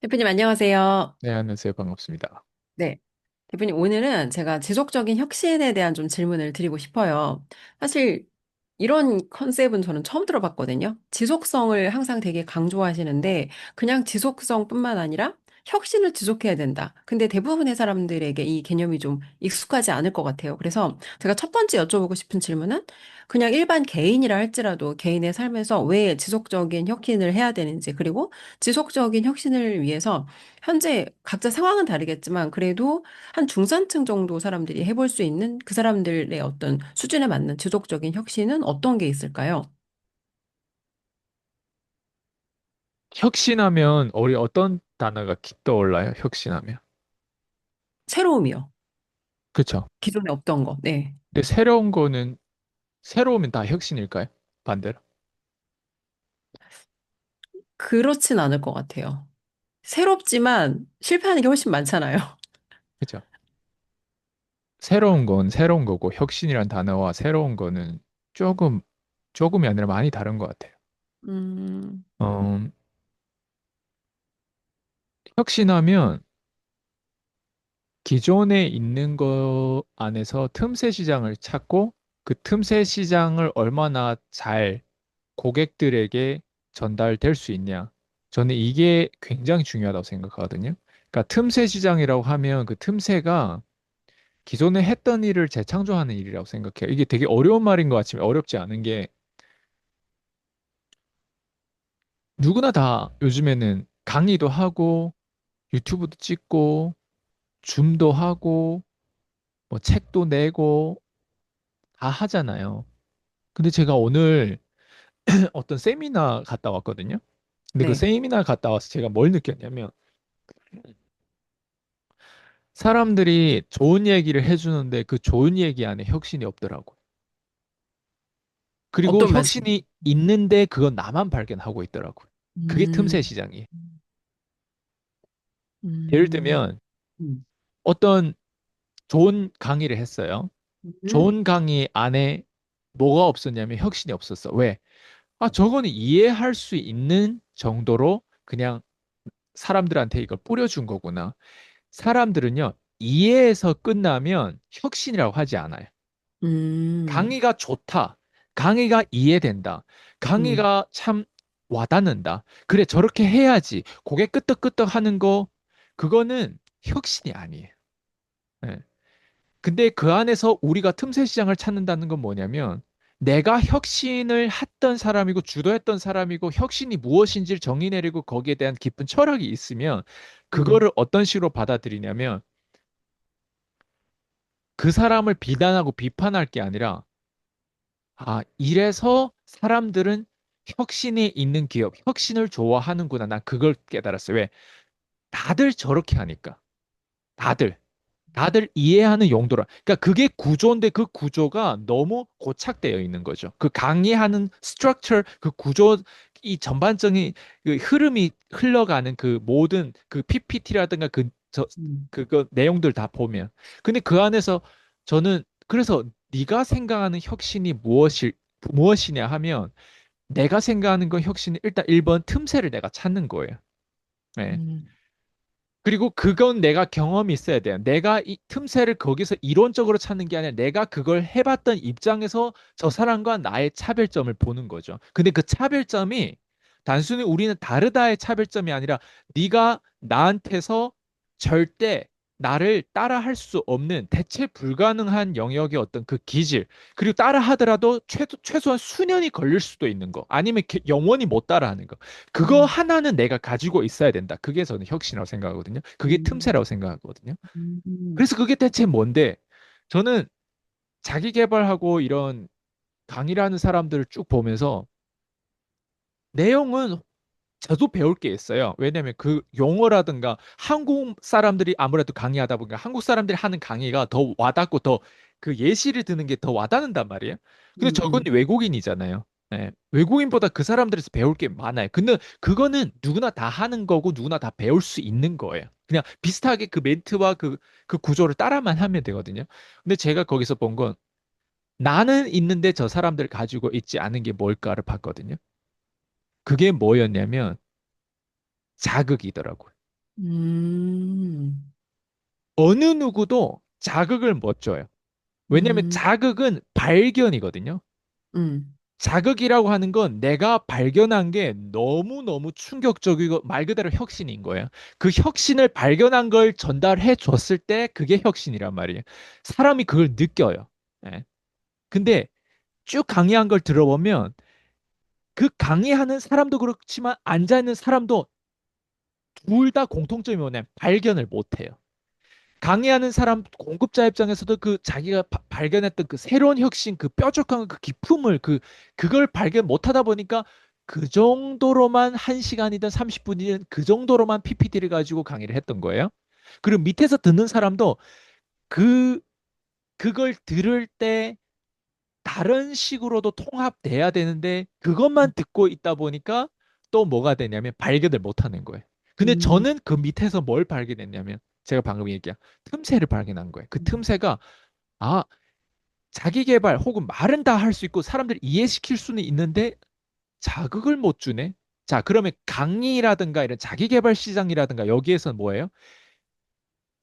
대표님, 안녕하세요. 네, 안녕하세요. 반갑습니다. 네. 대표님, 오늘은 제가 지속적인 혁신에 대한 좀 질문을 드리고 싶어요. 사실, 이런 컨셉은 저는 처음 들어봤거든요. 지속성을 항상 되게 강조하시는데, 그냥 지속성뿐만 아니라 혁신을 지속해야 된다. 근데 대부분의 사람들에게 이 개념이 좀 익숙하지 않을 것 같아요. 그래서 제가 첫 번째 여쭤보고 싶은 질문은 그냥 일반 개인이라 할지라도 개인의 삶에서 왜 지속적인 혁신을 해야 되는지, 그리고 지속적인 혁신을 위해서 현재 각자 상황은 다르겠지만 그래도 한 중산층 정도 사람들이 해볼 수 있는 그 사람들의 어떤 수준에 맞는 지속적인 혁신은 어떤 게 있을까요? 혁신하면 우리 어떤 단어가 떠올라요? 혁신하면. 새로움이요. 그렇죠. 기존에 없던 거. 네. 근데 새로운 거는 새로우면 다 혁신일까요? 반대로. 그렇진 않을 것 같아요. 새롭지만 실패하는 게 훨씬 많잖아요. 그렇죠. 새로운 건 새로운 거고 혁신이란 단어와 새로운 거는 조금 조금이 아니라 많이 다른 것 같아요. 음, 어, 혁신하면 기존에 있는 거 안에서 틈새 시장을 찾고 그 틈새 시장을 얼마나 잘 고객들에게 전달될 수 있냐. 저는 이게 굉장히 중요하다고 생각하거든요. 그러니까 틈새 시장이라고 하면 그 틈새가 기존에 했던 일을 재창조하는 일이라고 생각해요. 이게 되게 어려운 말인 것 같지만 어렵지 않은 게 누구나 다 요즘에는 강의도 하고 유튜브도 찍고 줌도 하고 뭐 책도 내고 다 하잖아요. 근데 제가 오늘 어떤 세미나 갔다 왔거든요. 근데 그 네. 세미나 갔다 와서 제가 뭘 느꼈냐면 사람들이 좋은 얘기를 해주는데 그 좋은 얘기 안에 혁신이 없더라고. 그리고 어떤 말씀? 혁신이 있는데 그건 나만 발견하고 있더라고. 그게 틈새 음, 시장이에요. 예를 음, 들면 음, 어떤 좋은 강의를 했어요. 음, 좋은 강의 안에 뭐가 없었냐면 혁신이 없었어. 왜? 아, 저거는 이해할 수 있는 정도로 그냥 사람들한테 이걸 뿌려준 거구나. 사람들은요, 이해해서 끝나면 혁신이라고 하지 않아요. 음, 강의가 좋다. 강의가 이해된다. 음, 강의가 참 와닿는다. 그래, 저렇게 해야지. 고개 끄덕끄덕 하는 거, 그거는 혁신이 아니에요. 예. 근데 그 안에서 우리가 틈새 시장을 찾는다는 건 뭐냐면, 내가 혁신을 했던 사람이고, 주도했던 사람이고, 혁신이 무엇인지를 정의 내리고 거기에 대한 깊은 철학이 있으면, 음, 그거를 어떤 식으로 받아들이냐면, 그 사람을 비난하고 비판할 게 아니라, 아, 이래서 사람들은 혁신이 있는 기업, 혁신을 좋아하는구나. 난 그걸 깨달았어요. 왜? 다들 저렇게 하니까. 다들. 다들 이해하는 용도라. 그러니까 그게 구조인데 그 구조가 너무 고착되어 있는 거죠. 그 강의하는 스트럭처, 그 구조, 이 전반적인 그 흐름이 흘러가는 그 모든 그 PPT라든가 음, 그거 내용들 다 보면. 근데 그 안에서 저는 그래서 네가 생각하는 혁신이 무엇이냐 하면 내가 생각하는 건 혁신이 일단 1번 틈새를 내가 찾는 거예요. 네. 음, 그리고 그건 내가 경험이 있어야 돼요. 내가 이 틈새를 거기서 이론적으로 찾는 게 아니라 내가 그걸 해봤던 입장에서 저 사람과 나의 차별점을 보는 거죠. 근데 그 차별점이 단순히 우리는 다르다의 차별점이 아니라 네가 나한테서 절대 나를 따라할 수 없는 대체 불가능한 영역의 어떤 그 기질, 그리고 따라 하더라도 최소한 수년이 걸릴 수도 있는 거, 아니면 영원히 못 따라하는 거. 그거 음, 하나는 내가 가지고 있어야 된다. 그게 저는 혁신이라고 생각하거든요. 그게 음, 틈새라고 생각하거든요. 음, 그래서 그게 대체 뭔데? 저는 자기 개발하고 이런 강의를 하는 사람들을 쭉 보면서 내용은 저도 배울 게 있어요. 왜냐하면 그 용어라든가 한국 사람들이 아무래도 강의하다 보니까 한국 사람들이 하는 강의가 더 와닿고 더 그 예시를 드는 게 더 와닿는단 말이에요. 근데 저건 음, 외국인이잖아요. 예, 외국인보다 그 사람들에서 배울 게 많아요. 근데 그거는 누구나 다 하는 거고 누구나 다 배울 수 있는 거예요. 그냥 비슷하게 그 멘트와 그 구조를 따라만 하면 되거든요. 근데 제가 거기서 본 건 나는 있는데 저 사람들 가지고 있지 않은 게 뭘까를 봤거든요. 그게 뭐였냐면 자극이더라고요. 음, 어느 누구도 자극을 못 줘요. 왜냐하면 음, 자극은 발견이거든요. 음, 자극이라고 하는 건 내가 발견한 게 너무너무 충격적이고 말 그대로 혁신인 거예요. 그 혁신을 발견한 걸 전달해 줬을 때 그게 혁신이란 말이에요. 사람이 그걸 느껴요. 예. 근데 쭉 강의한 걸 들어보면 그 강의하는 사람도 그렇지만 앉아있는 사람도 둘 다 공통점이 뭐냐면 발견을 못 해요. 강의하는 사람 공급자 입장에서도 그 자기가 발견했던 그 새로운 혁신, 그 뾰족한 그 기품을 그걸 발견 못 하다 보니까 그 정도로만 1시간이든 30분이든 그 정도로만 PPT를 가지고 강의를 했던 거예요. 그리고 밑에서 듣는 사람도 그 그걸 들을 때 다른 식으로도 통합돼야 되는데 그것만 듣고 있다 보니까 또 뭐가 되냐면 발견을 못 하는 거예요. 근데 음, 저는 그 밑에서 뭘 발견했냐면 제가 방금 얘기한 틈새를 발견한 거예요. 그 틈새가 아, 자기 개발 혹은 말은 다 할 수 있고 사람들 이해시킬 수는 있는데 자극을 못 주네. 자, 그러면 강의라든가 이런 자기 개발 시장이라든가 여기에서는 뭐예요?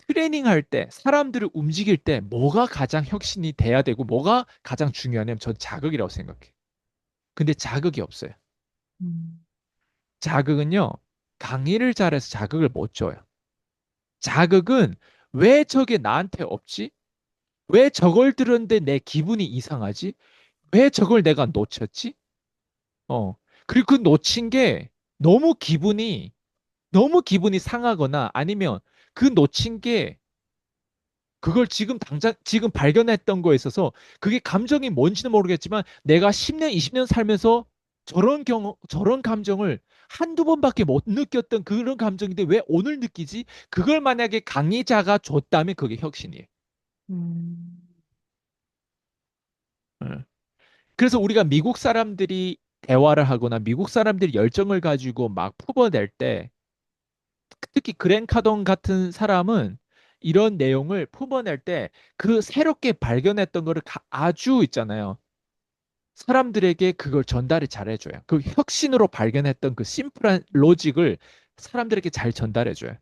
트레이닝 할 때, 사람들을 움직일 때 뭐가 가장 혁신이 돼야 되고 뭐가 가장 중요하냐면 전 자극이라고 생각해요. 근데 자극이 없어요. 음, 자극은요, 강의를 잘해서 자극을 못 줘요. 자극은 왜 저게 나한테 없지? 왜 저걸 들었는데 내 기분이 이상하지? 왜 저걸 내가 놓쳤지? 어. 그리고 그 놓친 게 너무 기분이, 너무 기분이 상하거나 아니면 그 놓친 게 그걸 지금 당장, 지금 발견했던 거에 있어서 그게 감정이 뭔지는 모르겠지만 내가 10년, 20년 살면서 저런 감정을 한두 번밖에 못 느꼈던 그런 감정인데 왜 오늘 느끼지? 그걸 만약에 강의자가 줬다면 그게 혁신이에요. 음, 예. 그래서 우리가 미국 사람들이 대화를 하거나 미국 사람들이 열정을 가지고 막 품어낼 때 특히 그랜 카돈 같은 사람은 이런 내용을 품어낼 때 그 새롭게 발견했던 거를 아주 있잖아요. 사람들에게 그걸 전달을 잘해줘요. 그 혁신으로 발견했던 그 심플한 로직을 사람들에게 잘 전달해줘요.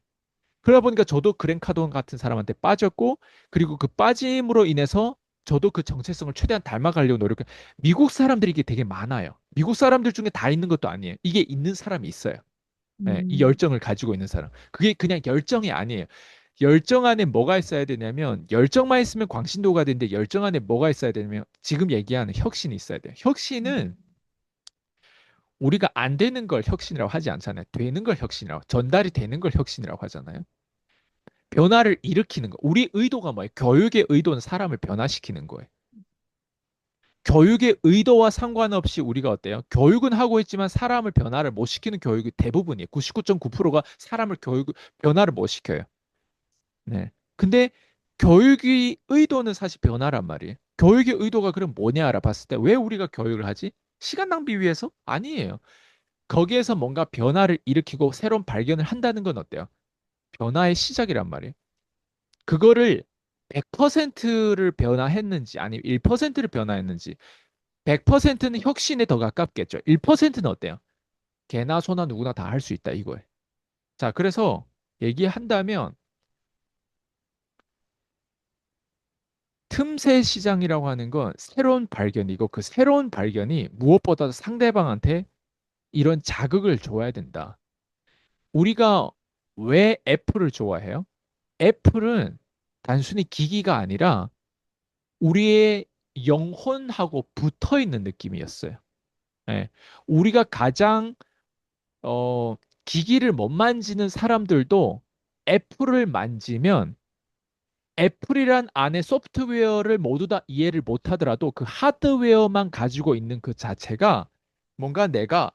그러다 보니까 저도 그랜 카돈 같은 사람한테 빠졌고, 그리고 그 빠짐으로 인해서 저도 그 정체성을 최대한 닮아가려고 노력해. 미국 사람들이 이게 되게 많아요. 미국 사람들 중에 다 있는 것도 아니에요. 이게 있는 사람이 있어요. 예, 이 음, 열정을 가지고 있는 사람. 그게 그냥 열정이 아니에요. 열정 안에 뭐가 있어야 되냐면 열정만 있으면 광신도가 되는데 열정 안에 뭐가 있어야 되냐면 지금 얘기하는 혁신이 있어야 돼요. 혁신은 우리가 안 되는 걸 혁신이라고 하지 않잖아요. 되는 걸 혁신이라고, 전달이 되는 걸 혁신이라고 하잖아요. 변화를 일으키는 거. 우리 의도가 뭐예요? 교육의 의도는 사람을 변화시키는 거예요. 교육의 의도와 상관없이 우리가 어때요? 교육은 하고 있지만 사람을 변화를 못 시키는 교육이 대부분이에요. 99.9%가 사람을 변화를 못 시켜요. 네. 근데 교육의 의도는 사실 변화란 말이에요. 교육의 의도가 그럼 뭐냐 알아봤을 때 왜 우리가 교육을 하지? 시간 낭비 위해서? 아니에요. 거기에서 뭔가 변화를 일으키고 새로운 발견을 한다는 건 어때요? 변화의 시작이란 말이에요. 그거를 100%를 변화했는지 아니면 1%를 변화했는지 100%는 혁신에 더 가깝겠죠. 1%는 어때요? 개나 소나 누구나 다 할 수 있다 이거예요. 자, 그래서 얘기한다면 틈새 시장이라고 하는 건 새로운 발견이고 그 새로운 발견이 무엇보다도 상대방한테 이런 자극을 줘야 된다. 우리가 왜 애플을 좋아해요? 애플은 단순히 기기가 아니라 우리의 영혼하고 붙어 있는 느낌이었어요. 예. 우리가 가장 어, 기기를 못 만지는 사람들도 애플을 만지면 애플이란 안에 소프트웨어를 모두 다 이해를 못 하더라도 그 하드웨어만 가지고 있는 그 자체가 뭔가 내가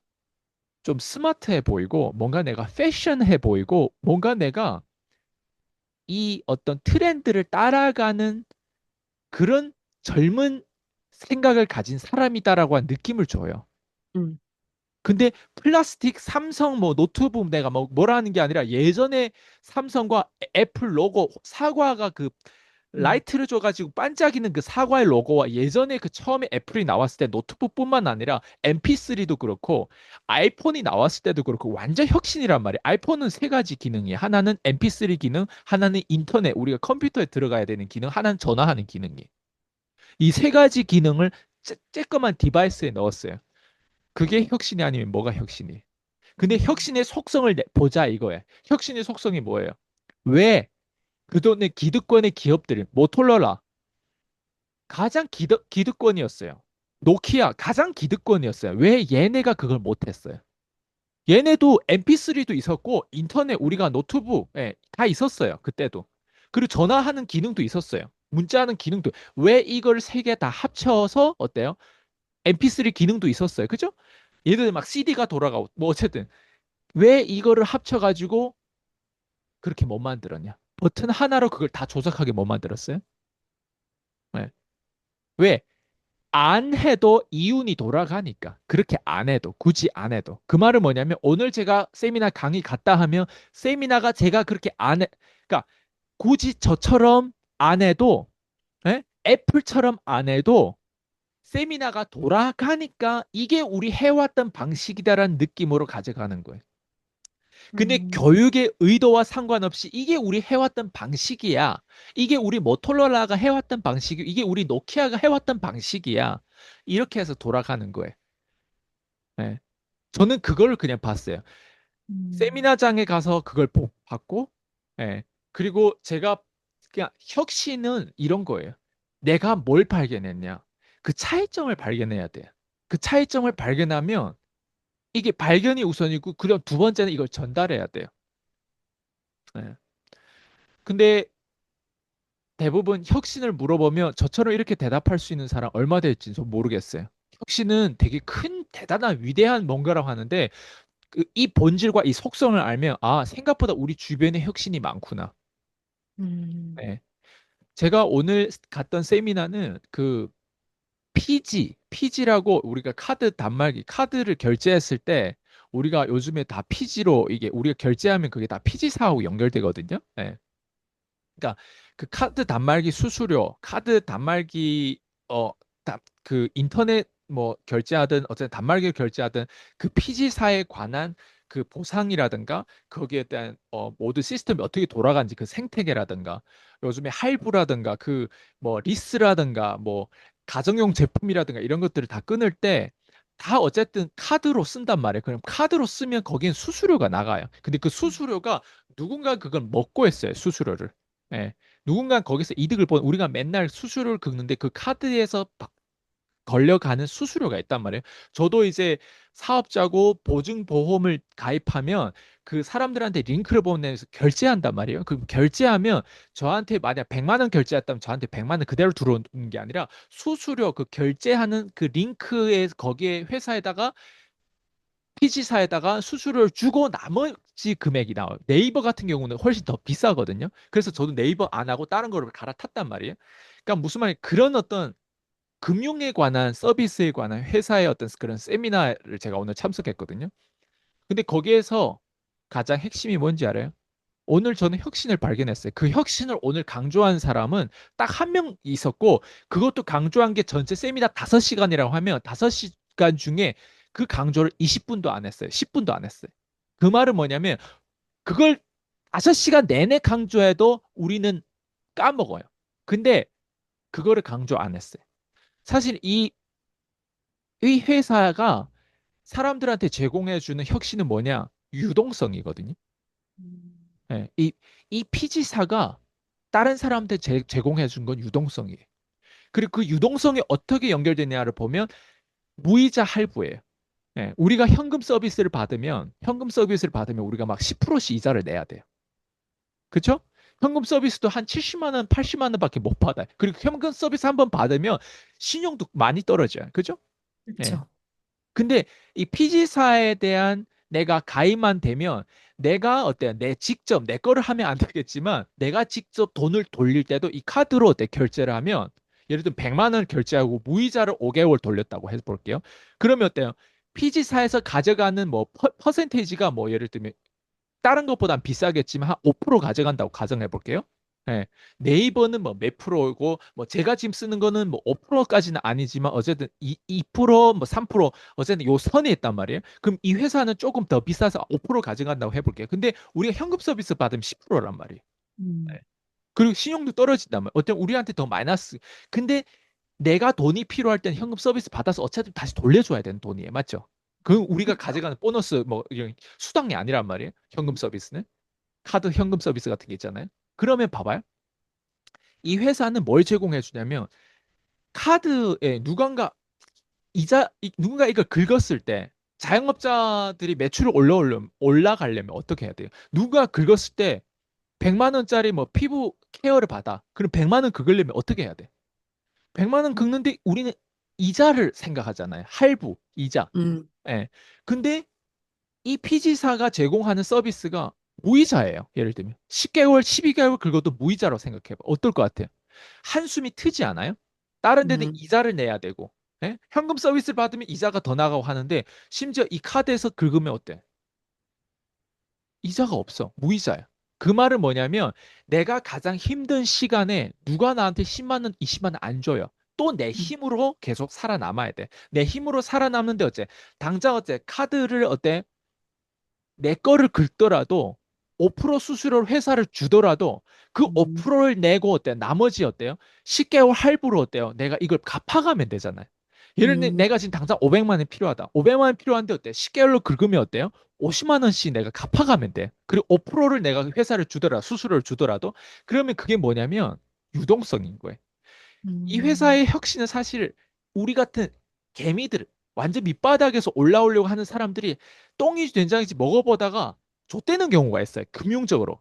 좀 스마트해 보이고 뭔가 내가 패션해 보이고 뭔가 내가 이 어떤 트렌드를 따라가는 그런 젊은 생각을 가진 사람이다라고 한 느낌을 줘요. 음, 근데 플라스틱 삼성 뭐 노트북 내가 뭐 뭐라는 게 아니라 예전에 삼성과 애플 로고 사과가 그 음, 라이트를 줘가지고 반짝이는 그 사과의 로고와 예전에 그 처음에 애플이 나왔을 때 노트북뿐만 아니라 MP3도 그렇고 아이폰이 나왔을 때도 그렇고 완전 혁신이란 말이에요. 아이폰은 세 가지 기능이에요. 하나는 MP3 기능, 하나는 인터넷, 우리가 컴퓨터에 들어가야 되는 기능, 하나는 전화하는 기능이에요. 이 세 가지 기능을 쬐끄만 디바이스에 넣었어요. 그게 혁신이 아니면 뭐가 혁신이? 근데 음, 혁신의 속성을 보자 이거예요. 혁신의 속성이 뭐예요? 왜 그동안의 기득권의 기업들, 모토로라 가장 기득권이었어요. 노키아 가장 기득권이었어요. 왜 얘네가 그걸 못했어요? 얘네도 MP3도 있었고 인터넷 우리가 노트북에 다 있었어요. 그때도. 그리고 전화하는 기능도 있었어요. 문자하는 기능도. 왜 이걸 세 개 다 합쳐서 어때요? MP3 기능도 있었어요. 그죠? 얘들 막 CD가 돌아가고 뭐 어쨌든 왜 이거를 합쳐가지고 그렇게 못 만들었냐? 버튼 하나로 그걸 다 조작하게 못 만들었어요? 네. 왜? 안 해도 이윤이 돌아가니까. 그렇게 안 해도, 굳이 안 해도. 그 말은 뭐냐면, 오늘 제가 세미나 강의 갔다 하면, 세미나가 제가 그렇게 안 해, 그러니까 굳이 저처럼 안 해도, 예? 애플처럼 안 해도, 세미나가 돌아가니까 이게 우리 해왔던 방식이다라는 느낌으로 가져가는 거예요. 근데 음, 교육의 의도와 상관없이 이게 우리 해왔던 방식이야. 이게 우리 모토로라가 해왔던 방식이, 이게 우리 노키아가 해왔던 방식이야. 이렇게 해서 돌아가는 거예요. 예. 저는 그걸 그냥 봤어요. 음, 세미나장에 가서 그걸 봤고, 예. 그리고 제가 그냥 혁신은 이런 거예요. 내가 뭘 발견했냐. 그 차이점을 발견해야 돼요. 그 차이점을 발견하면 이게 발견이 우선이고, 그럼 두 번째는 이걸 전달해야 돼요. 예. 근데 대부분 혁신을 물어보면 저처럼 이렇게 대답할 수 있는 사람 얼마 될지 좀 모르겠어요. 혁신은 되게 큰, 대단한, 위대한 뭔가라고 하는데 이 본질과 이 속성을 알면 아, 생각보다 우리 주변에 혁신이 많구나. 음, 네. 제가 오늘 갔던 세미나는 그 피지라고 우리가 카드 단말기, 카드를 결제했을 때 우리가 요즘에 다 피지로 이게 우리가 결제하면 그게 다 피지사하고 연결되거든요. 네. 그러니까 그 카드 단말기 수수료, 카드 단말기 어, 그 인터넷 뭐 결제하든 어쨌든 단말기를 결제하든 그 피지사에 관한 그 보상이라든가 거기에 대한 모든 시스템이 어떻게 돌아가는지 그 생태계라든가 요즘에 할부라든가 그 뭐 리스라든가 뭐 가정용 제품이라든가 이런 것들을 다 끊을 때 다 어쨌든 카드로 쓴단 말이에요. 그럼 카드로 쓰면 거기엔 수수료가 나가요. 근데 그 수수료가 누군가 그걸 먹고 했어요. 수수료를. 예. 누군가 거기서 이득을 본 우리가 맨날 수수료를 긁는데 그 카드에서 걸려가는 수수료가 있단 말이에요. 저도 이제 사업자고 보증보험을 가입하면 그 사람들한테 링크를 보내서 결제한단 말이에요. 그 결제하면 저한테 만약 100만 원 결제했다면 저한테 100만 원 그대로 들어오는 게 아니라 수수료 그 결제하는 그 링크에 거기에 회사에다가 피지사에다가 수수료를 주고 나머지 금액이 나와요. 네이버 같은 경우는 훨씬 더 비싸거든요. 그래서 저도 네이버 안 하고 다른 거를 갈아탔단 말이에요. 그러니까 무슨 말이에요? 그런 어떤 금융에 관한 서비스에 관한 회사의 어떤 그런 세미나를 제가 오늘 참석했거든요. 근데 거기에서 가장 핵심이 뭔지 알아요? 오늘 저는 혁신을 발견했어요. 그 혁신을 오늘 강조한 사람은 딱 한 명 있었고, 그것도 강조한 게 전체 세미나 5시간이라고 하면 5시간 중에 그 강조를 20분도 안 했어요. 10분도 안 했어요. 그 말은 뭐냐면, 그걸 5시간 내내 강조해도 우리는 까먹어요. 근데 그거를 강조 안 했어요. 사실 이 회사가 사람들한테 제공해주는 혁신은 뭐냐? 유동성이거든요. 음, 예, 이 피지사가 다른 사람한테 제공해 준 건 유동성이에요. 그리고 그 유동성이 어떻게 연결되냐를 보면 무이자 할부예요. 예, 우리가 현금 서비스를 받으면 우리가 막 10%씩 이자를 내야 돼요. 그렇죠? 현금 서비스도 한 70만 원, 80만 원밖에 못 받아요. 그리고 현금 서비스 한번 받으면 신용도 많이 떨어져요. 그죠? 예. 그렇죠. 근데 이 피지사에 대한 내가 가입만 되면 내가 어때요? 내 거를 하면 안 되겠지만 내가 직접 돈을 돌릴 때도 이 카드로 어때 결제를 하면 예를 들면 100만 원을 결제하고 무이자를 5개월 돌렸다고 해서 볼게요. 그러면 어때요? 피지사에서 가져가는 뭐 퍼센테이지가 뭐 예를 들면 다른 것보단 비싸겠지만 한 5% 가져간다고 가정해 볼게요. 예. 네이버는 뭐 몇 프로고, 뭐 제가 지금 쓰는 거는 뭐 5%까지는 아니지만 어쨌든 2%, 뭐 3%, 어쨌든 요 선에 있단 말이에요. 그럼 이 회사는 조금 더 비싸서 5% 가져간다고 해볼게요. 근데 우리가 현금 서비스 받으면 10%란 말이에요. 음, 예. 그리고 신용도 떨어진단 말이에요. 어때 우리한테 더 마이너스. 근데 내가 돈이 필요할 땐 현금 서비스 받아서 어차피 다시 돌려줘야 되는 돈이에요. 맞죠? 그 우리가 그렇죠. 가져가는 보너스 뭐 이런 수당이 아니란 말이에요. 현금 서비스는. 카드 현금 서비스 같은 게 있잖아요. 그러면 봐봐요. 이 회사는 뭘 제공해 주냐면 카드에 누군가 이걸 긁었을 때 자영업자들이 매출을 올라가려면 어떻게 해야 돼요? 누가 긁었을 때 100만 원짜리 뭐 피부 케어를 받아. 그럼 100만 원 긁으려면 어떻게 해야 돼? 100만 원 긁는데 우리는 이자를 생각하잖아요. 할부, 이자. 음, 예. 근데 이 피지사가 제공하는 서비스가 무이자예요. 예를 들면 10개월, 12개월 긁어도 무이자로 생각해봐. 어떨 것 같아요? 한숨이 트지 않아요? 다른 데는 음, 이자를 내야 되고, 예? 현금 서비스를 받으면 이자가 더 나가고 하는데, 심지어 이 카드에서 긁으면 어때? 이자가 없어. 무이자야. 그 말은 뭐냐면, 내가 가장 힘든 시간에 누가 나한테 10만 원, 20만 원 안 줘요. 또 내 음, 힘으로 계속 살아남아야 돼. 내 힘으로 살아남는데 어째? 당장 어째? 카드를 어때? 내 거를 긁더라도 5% 수수료를 회사를 주더라도 그 음, 5%를 내고 어때요? 나머지 어때요? 10개월 할부로 어때요? 내가 이걸 갚아가면 되잖아요. 예를 들면 음, 내가 지금 당장 500만 원이 필요하다. 500만 원이 필요한데 어때요? 10개월로 긁으면 어때요? 50만 원씩 내가 갚아가면 돼. 그리고 5%를 내가 회사를 주더라도 수수료를 주더라도 그러면 그게 뭐냐면 유동성인 거예요. 이 음, 회사의 혁신은 사실 우리 같은 개미들, 완전 밑바닥에서 올라오려고 하는 사람들이 똥인지 된장인지 먹어보다가 좆되는 경우가 있어요. 금융적으로.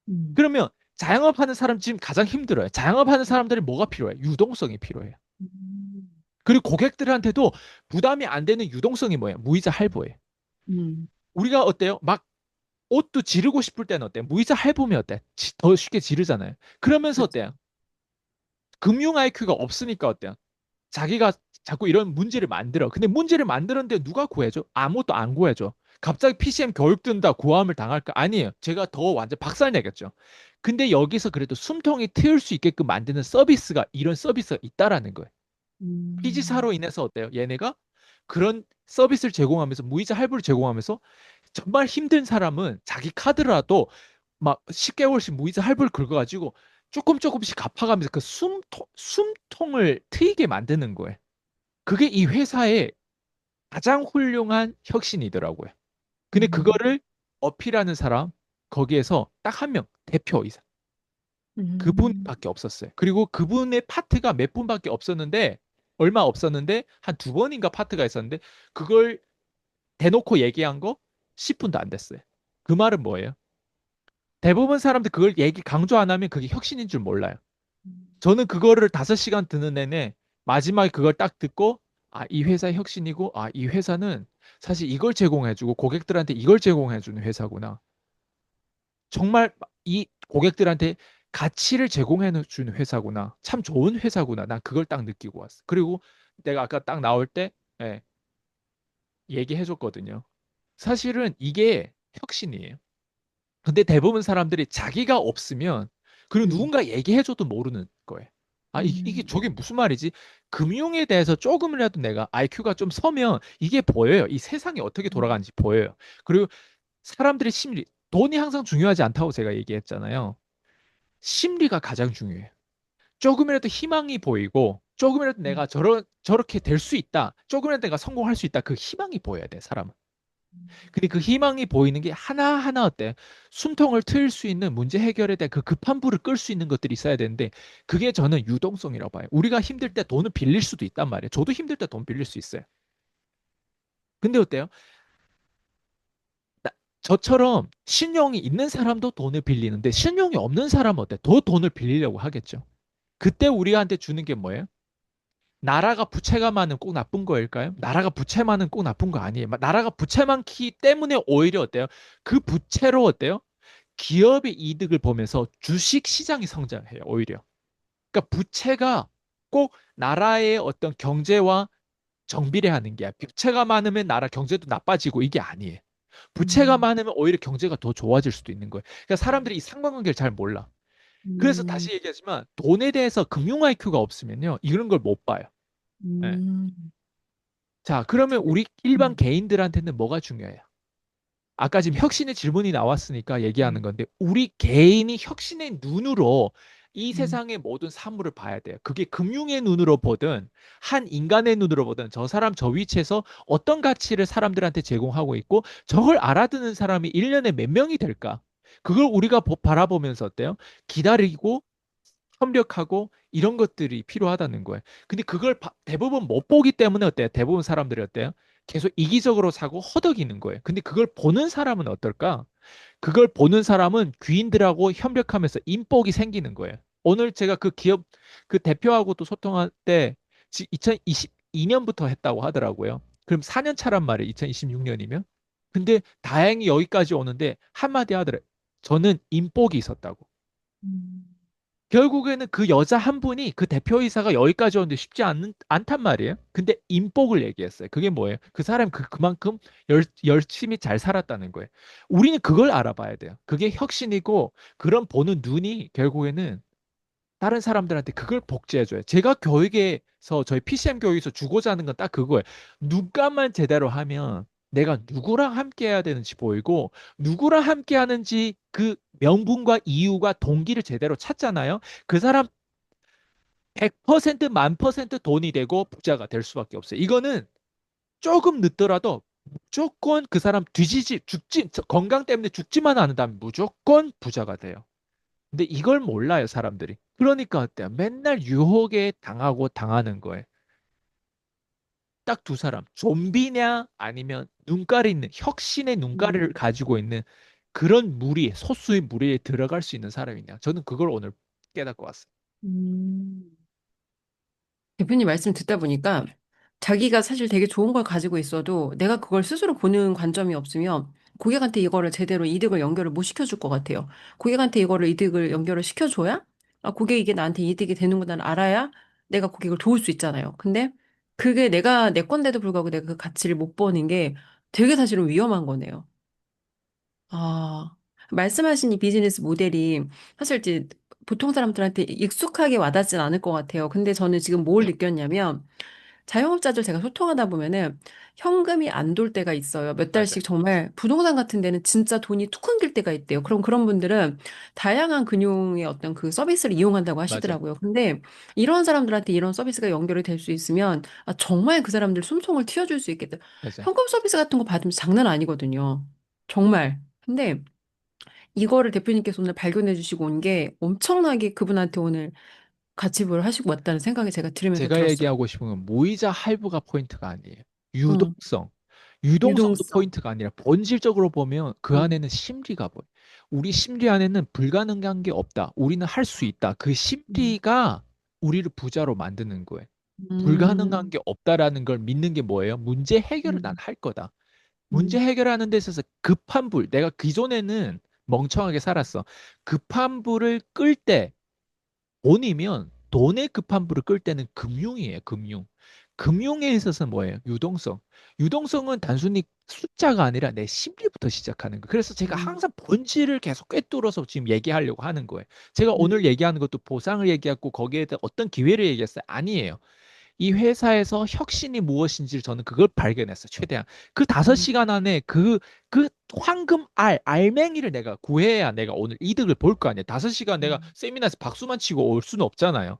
음, 그러면 자영업하는 사람 지금 가장 힘들어요. 자영업하는 사람들이 뭐가 필요해? 유동성이 필요해요. 음, 그리고 고객들한테도 부담이 안 되는 유동성이 뭐예요? 무이자 할부예요. 음, 우리가 어때요? 막 옷도 지르고 싶을 때는 어때요? 무이자 할부면 어때? 더 쉽게 지르잖아요. 그러면서 그렇죠. 어때요? 금융 IQ가 없으니까 어때요? 자기가 자꾸 이런 문제를 만들어. 근데 문제를 만드는데 누가 구해줘? 아무것도 안 구해줘. 갑자기 PCM 교육 든다 고함을 당할까? 아니에요. 제가 더 완전 박살 내겠죠. 근데 여기서 그래도 숨통이 트일 수 있게끔 만드는 서비스가 이런 서비스가 있다라는 거예요. 음, 피지사로 인해서 어때요? 얘네가 그런 서비스를 제공하면서 무이자 할부를 제공하면서 정말 힘든 사람은 자기 카드라도 막 10개월씩 무이자 할부를 긁어가지고 조금씩 갚아가면서 그 숨통을 트이게 만드는 거예요. 그게 이 회사의 가장 훌륭한 혁신이더라고요. 근데 음, 그거를 어필하는 사람, 거기에서 딱 한 명, 대표 이상. 음, 그분밖에 없었어요. 그리고 그분의 파트가 몇 분밖에 없었는데, 얼마 없었는데, 한 두 번인가 파트가 있었는데, 그걸 대놓고 얘기한 거 10분도 안 됐어요. 그 말은 뭐예요? 대부분 사람들 그걸 얘기 강조 안 하면 그게 혁신인 줄 몰라요. 저는 그거를 5시간 듣는 내내 마지막에 그걸 딱 듣고 아, 이 회사의 혁신이고 아, 이 회사는 사실 이걸 제공해주고 고객들한테 이걸 제공해주는 회사구나. 정말 이 고객들한테 가치를 제공해주는 회사구나. 참 좋은 회사구나. 난 그걸 딱 느끼고 왔어. 그리고 내가 아까 딱 나올 때 예, 얘기해줬거든요. 사실은 이게 혁신이에요. 근데 대부분 사람들이 자기가 없으면 그리고 음, 누군가 얘기해줘도 모르는 거예요. 아, 이게 음, 저게 무슨 말이지? 금융에 대해서 조금이라도 내가 IQ가 좀 서면 이게 보여요. 이 세상이 어떻게 음, 돌아가는지 보여요. 그리고 사람들의 심리, 돈이 항상 중요하지 않다고 제가 얘기했잖아요. 심리가 가장 중요해요. 조금이라도 희망이 보이고, 조금이라도 내가 저렇게 될 수 있다. 조금이라도 내가 성공할 수 있다. 그 희망이 보여야 돼, 사람은. 근데 그 희망이 보이는 게 하나하나 어때? 숨통을 트일 수 있는 문제 해결에 대한 그 급한 불을 끌 수 있는 것들이 있어야 되는데 그게 저는 유동성이라고 봐요. 우리가 힘들 때 돈을 빌릴 수도 있단 말이에요. 저도 힘들 때 돈 빌릴 수 있어요. 근데 어때요? 나- 저처럼 신용이 있는 사람도 돈을 빌리는데 신용이 없는 사람은 어때? 더 돈을 빌리려고 하겠죠. 그때 우리한테 주는 게 뭐예요? 나라가 부채가 많으면 꼭 나쁜 거일까요? 나라가 부채 많으면 꼭 나쁜 거 아니에요. 나라가 부채 많기 때문에 오히려 어때요? 그 부채로 어때요? 기업의 이득을 보면서 주식 시장이 성장해요, 오히려. 그러니까 부채가 꼭 나라의 어떤 경제와 정비례하는 게 부채가 많으면 나라 경제도 나빠지고 이게 아니에요. 부채가 음, 많으면 오히려 경제가 더 좋아질 수도 있는 거예요. 그러니까 사람들이 이 상관관계를 잘 몰라. 그래서 음, 다시 얘기하지만 돈에 대해서 금융 IQ가 없으면요. 이런 걸 못 봐요. 예. 음, 자, 그러면 우리 일반 음, 개인들한테는 뭐가 중요해요? 아까 지금 혁신의 질문이 나왔으니까 얘기하는 음, 건데, 우리 개인이 혁신의 눈으로 이 음, 세상의 모든 사물을 봐야 돼요. 그게 금융의 눈으로 보든, 한 인간의 눈으로 보든, 저 사람 저 위치에서 어떤 가치를 사람들한테 제공하고 있고, 저걸 알아듣는 사람이 1년에 몇 명이 될까? 그걸 우리가 바라보면서 어때요? 기다리고, 협력하고, 이런 것들이 필요하다는 거예요. 근데 그걸 대부분 못 보기 때문에 어때요? 대부분 사람들이 어때요? 계속 이기적으로 사고 허덕이는 거예요. 근데 그걸 보는 사람은 어떨까? 그걸 보는 사람은 귀인들하고 협력하면서 인복이 생기는 거예요. 오늘 제가 그 기업 그 대표하고 또 소통할 때 2022년부터 했다고 하더라고요. 그럼 4년 차란 말이에요. 2026년이면. 근데 다행히 여기까지 오는데 한마디 하더래. 저는 인복이 있었다고. 음, 결국에는 그 여자 한 분이 그 대표이사가 여기까지 오는데 쉽지 않단 말이에요. 근데 인복을 얘기했어요. 그게 뭐예요? 그 사람이 그만큼 열심히 잘 살았다는 거예요. 우리는 그걸 알아봐야 돼요. 그게 혁신이고 그런 보는 눈이 결국에는 다른 사람들한테 그걸 복제해줘요. 제가 교육에서 저희 PCM 교육에서 주고자 하는 건 딱 그거예요. 눈감만 제대로 하면 내가 누구랑 함께 해야 되는지 보이고 누구랑 함께 하는지 그 명분과 이유가 동기를 제대로 찾잖아요. 그 사람 100% 만 퍼센트 돈이 되고 부자가 될 수밖에 없어요. 이거는 조금 늦더라도 무조건 그 사람 건강 때문에 죽지만 않는다면 무조건 부자가 돼요. 근데 이걸 몰라요, 사람들이. 그러니까 어때요? 맨날 유혹에 당하고 당하는 거예요. 딱 두 사람. 좀비냐 아니면 눈깔이 있는 혁신의 눈깔을 음, 가지고 있는 그런 소수의 무리에 들어갈 수 있는 사람이냐. 저는 그걸 오늘 깨닫고 왔어요. 음. 대표님 말씀 듣다 보니까 자기가 사실 되게 좋은 걸 가지고 있어도 내가 그걸 스스로 보는 관점이 없으면 고객한테 이거를 제대로 이득을 연결을 못 시켜줄 것 같아요. 고객한테 이거를 이득을 연결을 시켜줘야 아, 고객 이게 나한테 이득이 되는구나 알아야 내가 고객을 도울 수 있잖아요. 근데 그게 내가 내 건데도 불구하고 내가 그 가치를 못 버는 게 되게 사실은 위험한 거네요. 아, 말씀하신 이 비즈니스 모델이 사실 이제 보통 사람들한테 익숙하게 와닿진 않을 것 같아요. 근데 저는 지금 뭘 느꼈냐면 자영업자들 제가 소통하다 보면은 현금이 안 돌 때가 있어요. 몇 맞아요. 달씩 정말 부동산 같은 데는 진짜 돈이 툭 끊길 때가 있대요. 그럼 그런 분들은 다양한 금융의 어떤 그 서비스를 이용한다고 맞아요. 하시더라고요. 근데 이런 사람들한테 이런 서비스가 연결이 될 수 있으면 아, 정말 그 사람들 숨통을 틔워줄 수 있겠다. 맞아요. 현금 서비스 같은 거 받으면 장난 아니거든요. 정말. 근데 이거를 대표님께서 오늘 발견해 주시고 온 게 엄청나게 그분한테 오늘 가치 부여를 하시고 왔다는 생각이 제가 들으면서 제가 들었어요. 얘기하고 싶은 건 무이자 할부가 포인트가 아니에요. 응, 유동성. 유동성도 유동성. 포인트가 아니라 본질적으로 보면 그 응, 안에는 심리가 보여. 우리 심리 안에는 불가능한 게 없다. 우리는 할 수 있다. 그 음, 심리가 우리를 부자로 만드는 거예요. 불가능한 음, 게 없다라는 걸 믿는 게 뭐예요? 문제 해결을 난 음, 할 거다. 문제 음, 해결하는 데 있어서 급한 불, 내가 기존에는 멍청하게 살았어. 급한 불을 끌 때, 돈이면 돈의 급한 불을 끌 때는 금융이에요, 금융. 금융에 있어서는 뭐예요? 유동성. 유동성은 단순히 숫자가 아니라 내 심리부터 시작하는 거예요. 그래서 제가 음, 항상 본질을 계속 꿰뚫어서 지금 얘기하려고 하는 거예요. 제가 오늘 음, 얘기하는 것도 보상을 얘기했고 거기에 대한 어떤 기회를 얘기했어요? 아니에요. 이 회사에서 혁신이 무엇인지를 저는 그걸 발견했어요. 최대한. 그 다섯 음, 시간 안에 그 황금 알맹이를 내가 구해야 내가 오늘 이득을 볼 거 아니에요. 5시간 내가 음, 세미나에서 박수만 치고 올 수는 없잖아요.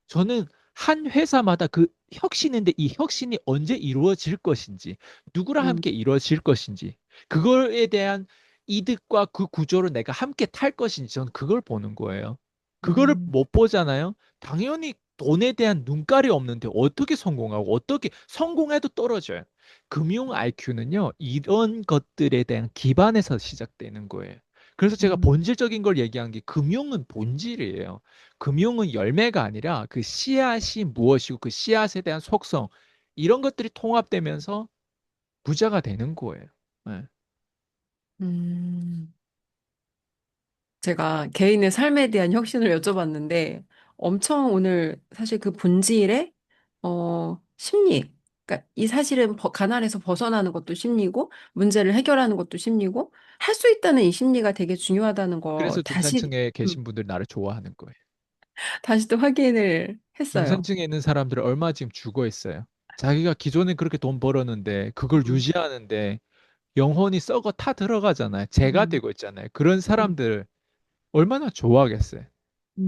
저는 한 회사마다 그 혁신인데 이 혁신이 언제 이루어질 것인지, 누구랑 음, 함께 이루어질 것인지, 그거에 대한 이득과 그 구조를 내가 함께 탈 것인지 저는 그걸 보는 거예요. 그거를 음, 못 보잖아요. 당연히 돈에 대한 눈깔이 없는데 어떻게 성공하고 어떻게 성공해도 떨어져요. 금융 IQ는요, 이런 것들에 대한 기반에서 시작되는 거예요. 그래서 제가 음, 본질적인 걸 얘기한 게 금융은 본질이에요. 금융은 열매가 아니라 그 씨앗이 무엇이고 그 씨앗에 대한 속성 이런 것들이 통합되면서 부자가 되는 거예요. 네. 음. 제가 개인의 삶에 대한 혁신을 여쭤봤는데 엄청 오늘 사실 그 본질의 심리, 그러니까 이 사실은 가난에서 벗어나는 것도 심리고 문제를 해결하는 것도 심리고 할 수 있다는 이 심리가 되게 중요하다는 거 그래서 다시 중산층에 계신 분들 나를 좋아하는 거예요. 다시 또 확인을 했어요. 중산층에 있는 사람들 얼마 지금 죽어 있어요. 자기가 기존에 그렇게 돈 벌었는데 그걸 음, 유지하는데 영혼이 썩어 타 들어가잖아요. 재가 음, 되고 있잖아요. 그런 음, 사람들 얼마나 좋아하겠어요.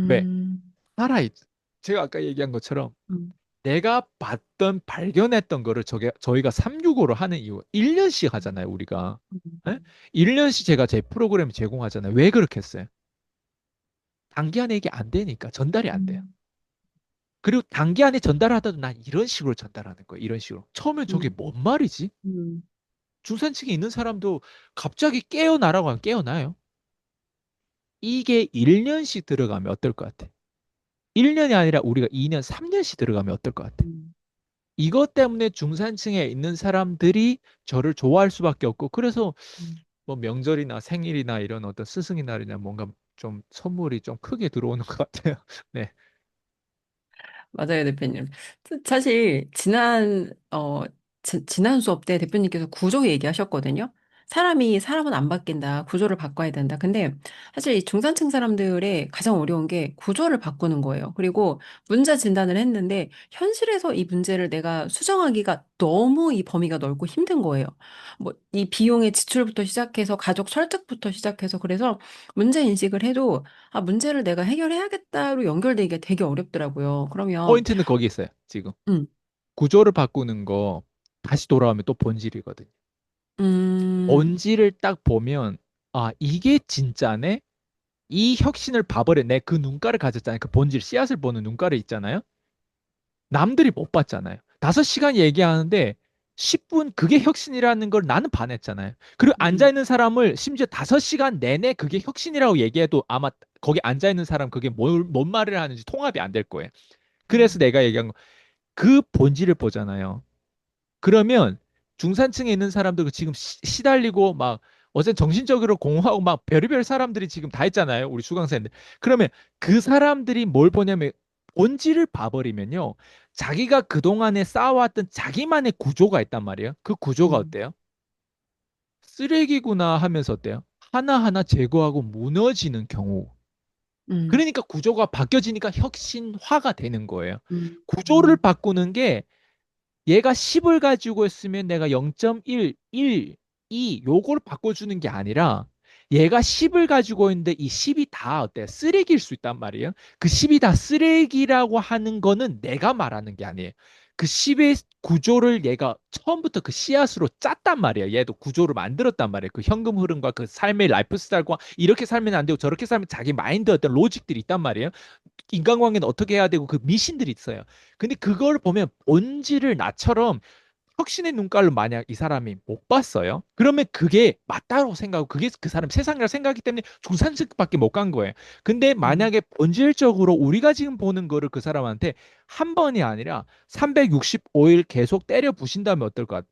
왜? 음, 살아있. 제가 아까 얘기한 것처럼 음, 내가 봤던 발견했던 거를 저희가 365로 하는 이유 1년씩 하잖아요, 우리가. 음, 예? 1년씩 제가 제 프로그램 제공하잖아요. 왜 그렇게 했어요? 단기간에 이게 안 되니까 전달이 안 돼요. 음, 그리고 단기간에 전달하다도 난 이런 식으로 전달하는 거예요. 이런 식으로. 처음에 저게 음, 뭔 말이지? 음, 중산층에 있는 사람도 갑자기 깨어나라고 하면 깨어나요. 이게 1년씩 들어가면 어떨 것 같아? 1년이 아니라 우리가 2년, 3년씩 들어가면 어떨 것 같아? 음. 이것 때문에 중산층에 있는 사람들이 저를 좋아할 수밖에 없고, 그래서 음. 뭐 명절이나 생일이나 이런 어떤 스승의 날이나 뭔가 좀 선물이 좀 크게 들어오는 것 같아요. 네. 맞아요, 대표님. 사실, 지난 수업 때 대표님께서 구조 얘기하셨거든요. 사람은 안 바뀐다. 구조를 바꿔야 된다. 근데 사실 이 중산층 사람들의 가장 어려운 게 구조를 바꾸는 거예요. 그리고 문제 진단을 했는데 현실에서 이 문제를 내가 수정하기가 너무 이 범위가 넓고 힘든 거예요. 뭐, 이 비용의 지출부터 시작해서 가족 설득부터 시작해서 그래서 문제 인식을 해도 문제를 내가 해결해야겠다로 연결되기가 되게 어렵더라고요. 그러면, 포인트는 거기 있어요, 지금. 음, 구조를 바꾸는 거 다시 돌아오면 또 본질이거든요. 음, 본질을 딱 보면, 아, 이게 진짜네? 이 혁신을 봐버려. 내 그 눈가를 가졌잖아요. 그 본질, 씨앗을 보는 눈가를 있잖아요. 남들이 못 봤잖아요. 5시간 얘기하는데 10분 그게 혁신이라는 걸 나는 반했잖아요. 그리고 음, 앉아있는 사람을 심지어 5시간 내내 그게 혁신이라고 얘기해도 아마 거기 앉아있는 사람 그게 뭔 말을 하는지 통합이 안 될 거예요. 그래서 음, 내가 얘기한 거, 그 본질을 보잖아요. 그러면 중산층에 있는 사람들 지금 시달리고 막 어제 정신적으로 공허하고 막 별의별 사람들이 지금 다 있잖아요. 우리 수강생들. 그러면 그 사람들이 뭘 보냐면 본질을 봐버리면요. 자기가 그동안에 쌓아왔던 자기만의 구조가 있단 말이에요. 그 구조가 음, 어때요? 쓰레기구나 하면서 어때요? 하나하나 제거하고 무너지는 경우. 음, 그러니까 구조가 바뀌어지니까 혁신화가 되는 거예요. 음, 구조를 바꾸는 게 얘가 10을 가지고 있으면 내가 0.1, 1, 2 요걸 바꿔주는 게 아니라 얘가 10을 가지고 있는데 이 10이 다 어때? 쓰레기일 수 있단 말이에요. 그 10이 다 쓰레기라고 하는 거는 내가 말하는 게 아니에요. 그 10의 구조를 얘가 처음부터 그 씨앗으로 짰단 말이에요. 얘도 구조를 만들었단 말이에요. 그 현금 흐름과 그 삶의 라이프 스타일과 이렇게 살면 안 되고 저렇게 살면 자기 마인드 어떤 로직들이 있단 말이에요. 인간관계는 어떻게 해야 되고 그 미신들이 있어요. 근데 그걸 보면 본질을 나처럼 혁신의 눈깔로 만약 이 사람이 못 봤어요. 그러면 그게 맞다고 생각하고 그게 그 사람 세상이라고 생각하기 때문에 중산층밖에 못 간 거예요. 근데 음, 만약에 본질적으로 우리가 지금 보는 거를 그 사람한테 한 번이 아니라 365일 계속 때려 부신다면 어떨 것 같아요?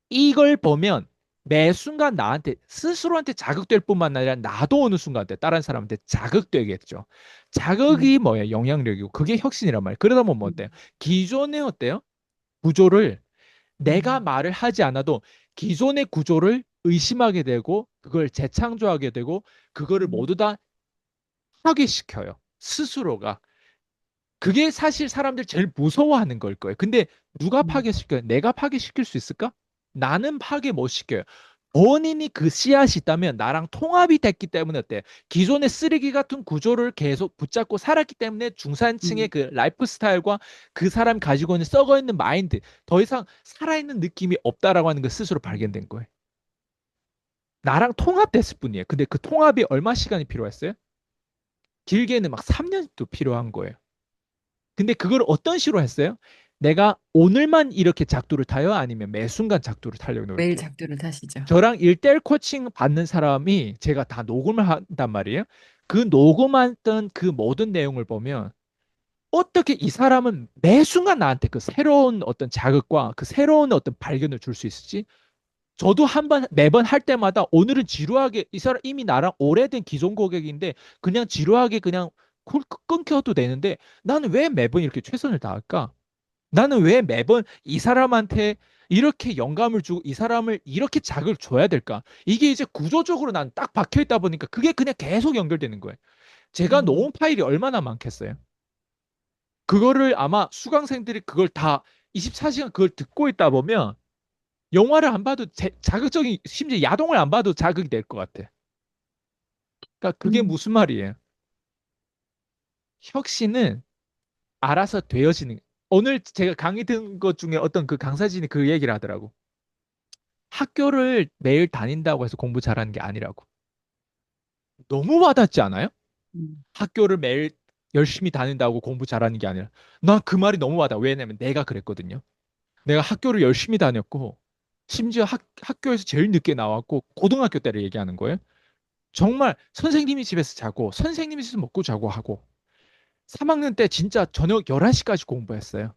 이걸 보면 매 순간 나한테 스스로한테 자극될 뿐만 아니라 나도 어느 순간 때 다른 사람한테 자극되겠죠. 음, 자극이 뭐예요? 영향력이고 그게 혁신이란 말이에요. 그러다 보면 뭐 어때요? 음, 기존의 어때요? 구조를 내가 음, 말을 하지 않아도 기존의 구조를 의심하게 되고 그걸 재창조하게 되고 그거를 음, 모두 다 파괴시켜요. 스스로가. 그게 사실 사람들 제일 무서워하는 걸 거예요. 근데 누가 음, 파괴시켜요? 내가 파괴시킬 수 있을까? 나는 파괴 못 시켜요. 본인이 그 씨앗이 있다면 나랑 통합이 됐기 때문에 어때? 기존의 쓰레기 같은 구조를 계속 붙잡고 살았기 때문에 중산층의 음, 그 라이프 스타일과 그 사람 가지고 있는 썩어 있는 마인드, 더 이상 살아있는 느낌이 없다라고 하는 거 스스로 음, 발견된 거예요. 나랑 통합됐을 뿐이에요. 근데 그 통합이 얼마 시간이 필요했어요? 길게는 막 3년도 필요한 거예요. 근데 그걸 어떤 식으로 했어요? 내가 오늘만 이렇게 작두를 타요? 아니면 매 순간 작두를 타려고 매일 노력해요? 작두를 타시죠. 저랑 1대1 코칭 받는 사람이 제가 다 녹음을 한단 말이에요. 그 녹음했던 그 모든 내용을 보면 어떻게 이 사람은 매 순간 나한테 그 새로운 어떤 자극과 그 새로운 어떤 발견을 줄 수 있을지 저도 매번 할 때마다 오늘은 지루하게 이 사람 이미 나랑 오래된 기존 고객인데 그냥 지루하게 그냥 끊겨도 되는데 나는 왜 매번 이렇게 최선을 다할까? 나는 왜 매번 이 사람한테 이렇게 영감을 주고 이 사람을 이렇게 자극을 줘야 될까? 이게 이제 구조적으로 난 딱 박혀 있다 보니까 그게 그냥 계속 연결되는 거예요. 제가 음, 놓은 파일이 얼마나 많겠어요? 그거를 아마 수강생들이 그걸 다 24시간 그걸 듣고 있다 보면 영화를 안 봐도 자극적인, 심지어 야동을 안 봐도 자극이 될 것 같아. 그러니까 그게 음, 무슨 말이에요? 혁신은 알아서 되어지는. 오늘 제가 강의 든 것 중에 어떤 그 강사진이 그 얘기를 하더라고. 학교를 매일 다닌다고 해서 공부 잘하는 게 아니라고. 너무 와닿지 않아요? 음, 학교를 매일 열심히 다닌다고 공부 잘하는 게 아니라. 난 그 말이 너무 와닿아. 왜냐면 내가 그랬거든요. 내가 학교를 열심히 다녔고, 심지어 학교에서 제일 늦게 나왔고, 고등학교 때를 얘기하는 거예요. 정말 선생님이 집에서 자고, 선생님이 집에서 먹고 자고 하고, 3학년 때 진짜 저녁 11시까지 공부했어요.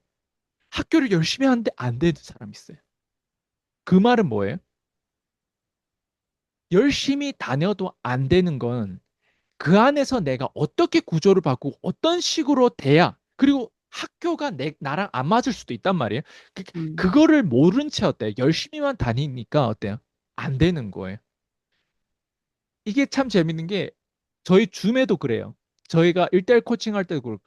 학교를 열심히 하는데 안 되는 사람이 있어요. 그 말은 뭐예요? 열심히 다녀도 안 되는 건 그 안에서 내가 어떻게 구조를 바꾸고 어떤 식으로 돼야, 그리고 학교가 나랑 안 맞을 수도 있단 말이에요. 음, 그거를 모른 채 어때요? 열심히만 다니니까 어때요? 안 되는 거예요. 이게 참 재밌는 게 저희 줌에도 그래요. 저희가 1대1 코칭할 때도 그렇고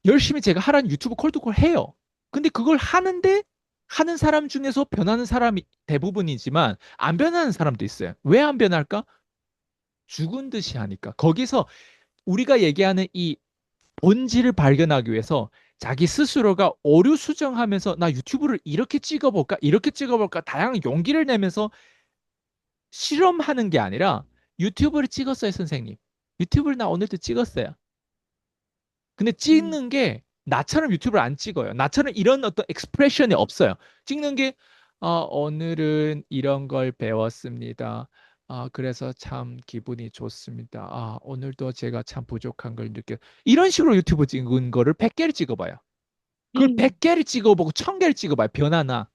열심히 제가 하라는 유튜브 콜투콜 해요. 근데 그걸 하는데 하는 사람 중에서 변하는 사람이 대부분이지만 안 변하는 사람도 있어요. 왜 안 변할까? 죽은 듯이 하니까. 거기서 우리가 얘기하는 이 본질을 발견하기 위해서 자기 스스로가 오류 수정하면서 나 유튜브를 이렇게 찍어볼까? 이렇게 찍어볼까? 다양한 용기를 내면서 실험하는 게 아니라 유튜브를 찍었어요, 선생님. 유튜브를 나 오늘도 찍었어요. 근데 음, 찍는 게 나처럼 유튜브를 안 찍어요. 나처럼 이런 어떤 익스프레션이 없어요. 찍는 게 오늘은 이런 걸 배웠습니다. 그래서 참 기분이 좋습니다. 오늘도 제가 참 부족한 걸 느껴. 이런 식으로 유튜브 찍은 거를 100개를 찍어봐요. 그걸 음, 100개를 찍어보고 1000개를 찍어봐요. 변하나.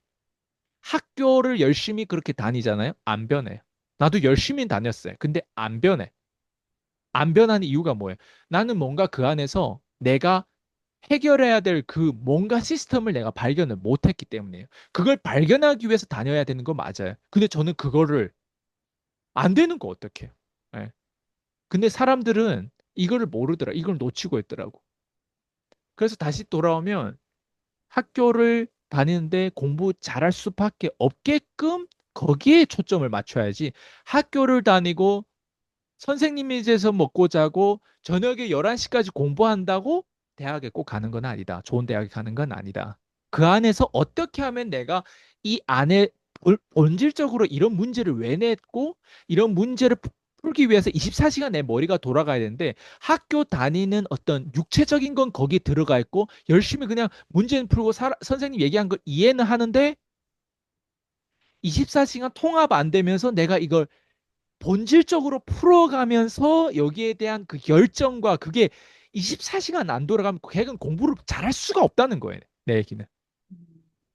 학교를 열심히 그렇게 다니잖아요. 안 변해요. 나도 열심히 다녔어요. 근데 안 변해. 안 변하는 이유가 뭐예요? 나는 뭔가 그 안에서 내가 해결해야 될 그 뭔가 시스템을 내가 발견을 못했기 때문이에요. 그걸 발견하기 위해서 다녀야 되는 거 맞아요. 근데 저는 그거를 안 되는 거 어떡해요? 예. 근데 사람들은 이거를 모르더라. 이걸 놓치고 있더라고. 그래서 다시 돌아오면 학교를 다니는데 공부 잘할 수밖에 없게끔 거기에 초점을 맞춰야지. 학교를 다니고 선생님이 집에서 먹고 자고 저녁에 11시까지 공부한다고 대학에 꼭 가는 건 아니다. 좋은 대학에 가는 건 아니다. 그 안에서 어떻게 하면 내가 이 안에 본질적으로 이런 문제를 왜 냈고 이런 문제를 풀기 위해서 24시간 내 머리가 돌아가야 되는데 학교 다니는 어떤 육체적인 건 거기 들어가 있고 열심히 그냥 문제는 풀고 선생님 얘기한 걸 이해는 하는데 24시간 통합 안 되면서 내가 이걸 본질적으로 풀어가면서 여기에 대한 그 열정과 그게 24시간 안 돌아가면 걔는 공부를 잘할 수가 없다는 거예요. 내 얘기는.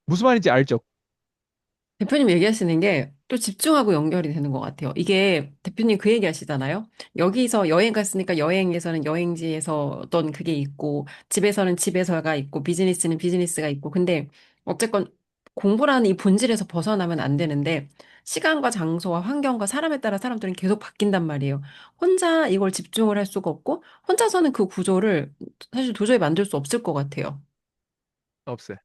무슨 말인지 알죠? 대표님 얘기하시는 게 또 집중하고 연결이 되는 것 같아요. 이게 대표님 그 얘기 하시잖아요. 여기서 여행 갔으니까 여행에서는 여행지에서 어떤 그게 있고, 집에서는 집에서가 있고, 비즈니스는 비즈니스가 있고. 근데 어쨌건 공부라는 이 본질에서 벗어나면 안 되는데, 시간과 장소와 환경과 사람에 따라 사람들은 계속 바뀐단 말이에요. 혼자 이걸 집중을 할 수가 없고, 혼자서는 그 구조를 사실 도저히 만들 수 없을 것 같아요. 없어요.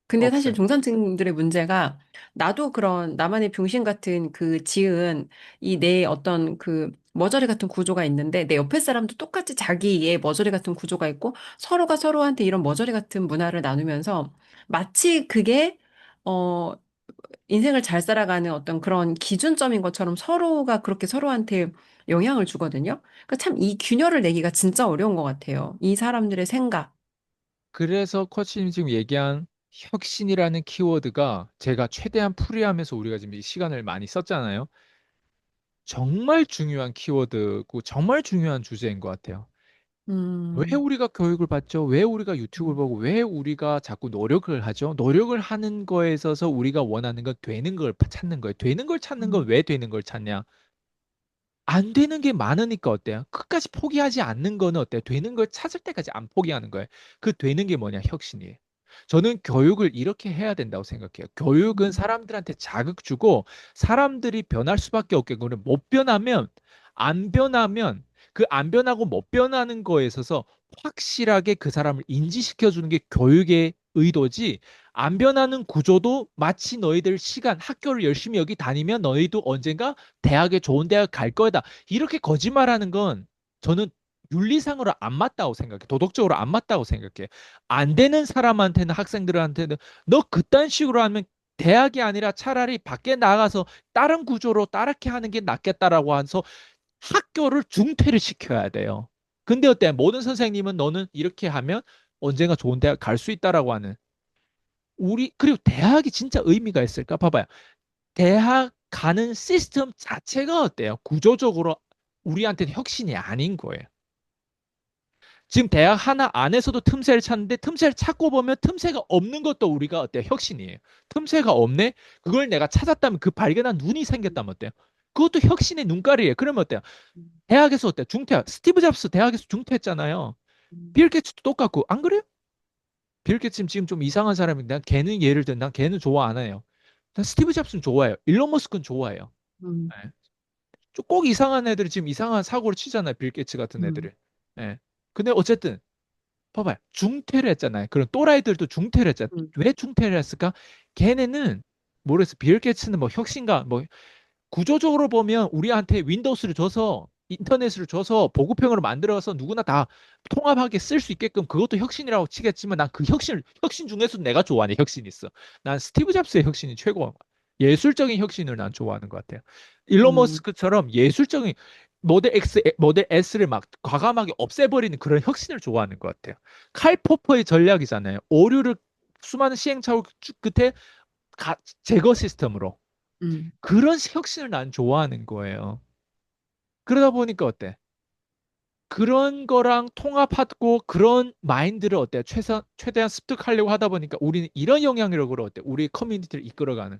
근데 사실 없어요. 중산층들의 문제가 나도 그런 나만의 병신 같은 그 지은 이 내 어떤 그 머저리 같은 구조가 있는데 내 옆에 사람도 똑같이 자기의 머저리 같은 구조가 있고 서로가 서로한테 이런 머저리 같은 문화를 나누면서 마치 그게 어 인생을 잘 살아가는 어떤 그런 기준점인 것처럼 서로가 그렇게 서로한테 영향을 주거든요. 그러니까 참 이 균열을 내기가 진짜 어려운 것 같아요. 이 사람들의 생각. 그래서 코치님 지금 얘기한 혁신이라는 키워드가 제가 최대한 풀이하면서 우리가 지금 이 시간을 많이 썼잖아요. 정말 중요한 키워드고 정말 중요한 주제인 것 같아요. 왜 음. 우리가 교육을 받죠? 왜 우리가 유튜브를 보고 왜 우리가 자꾸 노력을 하죠? 노력을 하는 거에 있어서 우리가 원하는 건 되는 걸 찾는 거예요. 되는 걸 찾는 건 음. 왜 되는 걸 찾냐? 안 되는 게 많으니까 어때요? 끝까지 포기하지 않는 거는 어때요? 되는 걸 찾을 때까지 안 포기하는 거예요. 그 되는 게 뭐냐? 혁신이에요. 저는 교육을 이렇게 해야 된다고 생각해요. 교육은 음, 사람들한테 자극 주고 사람들이 변할 수밖에 없겠고, 못 변하면, 안 변하면, 그 안 변하고 못 변하는 거에 있어서 확실하게 그 사람을 인지시켜 주는 게 교육의 의도지, 안 변하는 구조도 마치 너희들 시간, 학교를 열심히 여기 다니면 너희도 언젠가 대학에 좋은 대학 갈 거다. 이렇게 거짓말하는 건 저는 윤리상으로 안 맞다고 생각해. 도덕적으로 안 맞다고 생각해. 안 되는 사람한테는 학생들한테는 너 그딴 식으로 하면 대학이 아니라 차라리 밖에 나가서 다른 구조로 따르게 하는 게 낫겠다라고 해서 학교를 중퇴를 시켜야 돼요. 근데 어때? 모든 선생님은 너는 이렇게 하면 언젠가 좋은 대학 갈 수 있다라고 하는 우리 그리고 대학이 진짜 의미가 있을까? 봐봐요. 대학 가는 시스템 자체가 어때요? 구조적으로 우리한테는 혁신이 아닌 거예요. 지금 대학 하나 안에서도 틈새를 찾는데 틈새를 찾고 보면 틈새가 없는 것도 우리가 어때요? 혁신이에요. 틈새가 없네? 그걸 내가 찾았다면 그 발견한 눈이 생겼다면 어때요? 그것도 혁신의 눈깔이에요. 그러면 어때요? 음, 대학에서 어때요? 중퇴. 스티브 잡스 대학에서 중퇴했잖아요. 음, 빌 게이츠도 똑같고 안 그래요? 빌 게이츠 지금 좀 이상한 사람인데 난 걔는 예를 들면 난 걔는 좋아 안 해요. 난 스티브 잡스는 좋아해요. 일론 머스크는 좋아해요. 음, 예. 꼭 이상한 애들이 지금 이상한 사고를 치잖아요. 빌 게이츠 같은 음, 애들을. 예. 근데 어쨌든 봐봐요. 중퇴를 했잖아요. 그런 또라이들도 중퇴를 했잖아요. 음, 왜 중퇴를 했을까? 걔네는 모르겠어. 빌 게이츠는 뭐 혁신가 뭐 구조적으로 보면 우리한테 윈도우스를 줘서 인터넷을 줘서 보급형으로 만들어서 누구나 다 통합하게 쓸 수 있게끔 그것도 혁신이라고 치겠지만 난 그 혁신 중에서 내가 좋아하는 혁신이 있어. 난 스티브 잡스의 혁신이 최고. 예술적인 혁신을 난 좋아하는 것 같아요. 일론 음, 머스크처럼 예술적인 모델 S를 막 과감하게 없애버리는 그런 혁신을 좋아하는 것 같아요. 칼 포퍼의 전략이잖아요. 오류를 수많은 시행착오 끝에 제거 시스템으로. 음, 그런 혁신을 난 좋아하는 거예요. 그러다 보니까 어때? 그런 거랑 통합하고 그런 마인드를 어때? 최대한 습득하려고 하다 보니까 우리는 이런 영향력으로 어때? 우리 커뮤니티를 이끌어가는.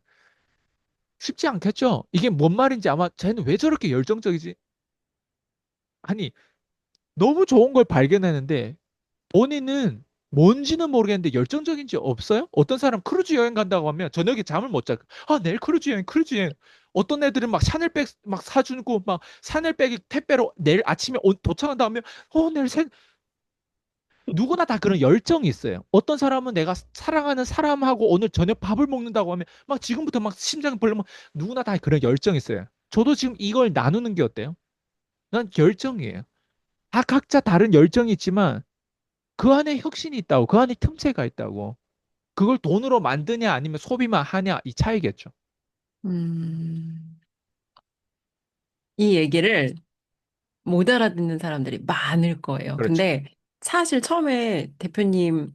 쉽지 않겠죠? 이게 뭔 말인지 아마 쟤는 왜 저렇게 열정적이지? 아니, 너무 좋은 걸 발견했는데 본인은 뭔지는 모르겠는데 열정적인지 없어요? 어떤 사람 크루즈 여행 간다고 하면 저녁에 잠을 못 자. 아, 내일 크루즈 여행, 크루즈 여행. 어떤 애들은 막 샤넬백 막 사주고 막 샤넬백이 택배로 내일 아침에 도착한다 하면 내일 누구나 다 그런 열정이 있어요. 어떤 사람은 내가 사랑하는 사람하고 오늘 저녁 밥을 먹는다고 하면 막 지금부터 막 심장 벌리면 누구나 다 그런 열정이 있어요. 저도 지금 이걸 나누는 게 어때요? 난 열정이에요. 다 각자 다른 열정이 있지만 그 안에 혁신이 있다고, 그 안에 틈새가 있다고. 그걸 돈으로 만드냐 아니면 소비만 하냐 이 차이겠죠. 음. 이 얘기를 못 알아듣는 사람들이 많을 거예요. 그렇죠. 근데 사실 처음에 대표님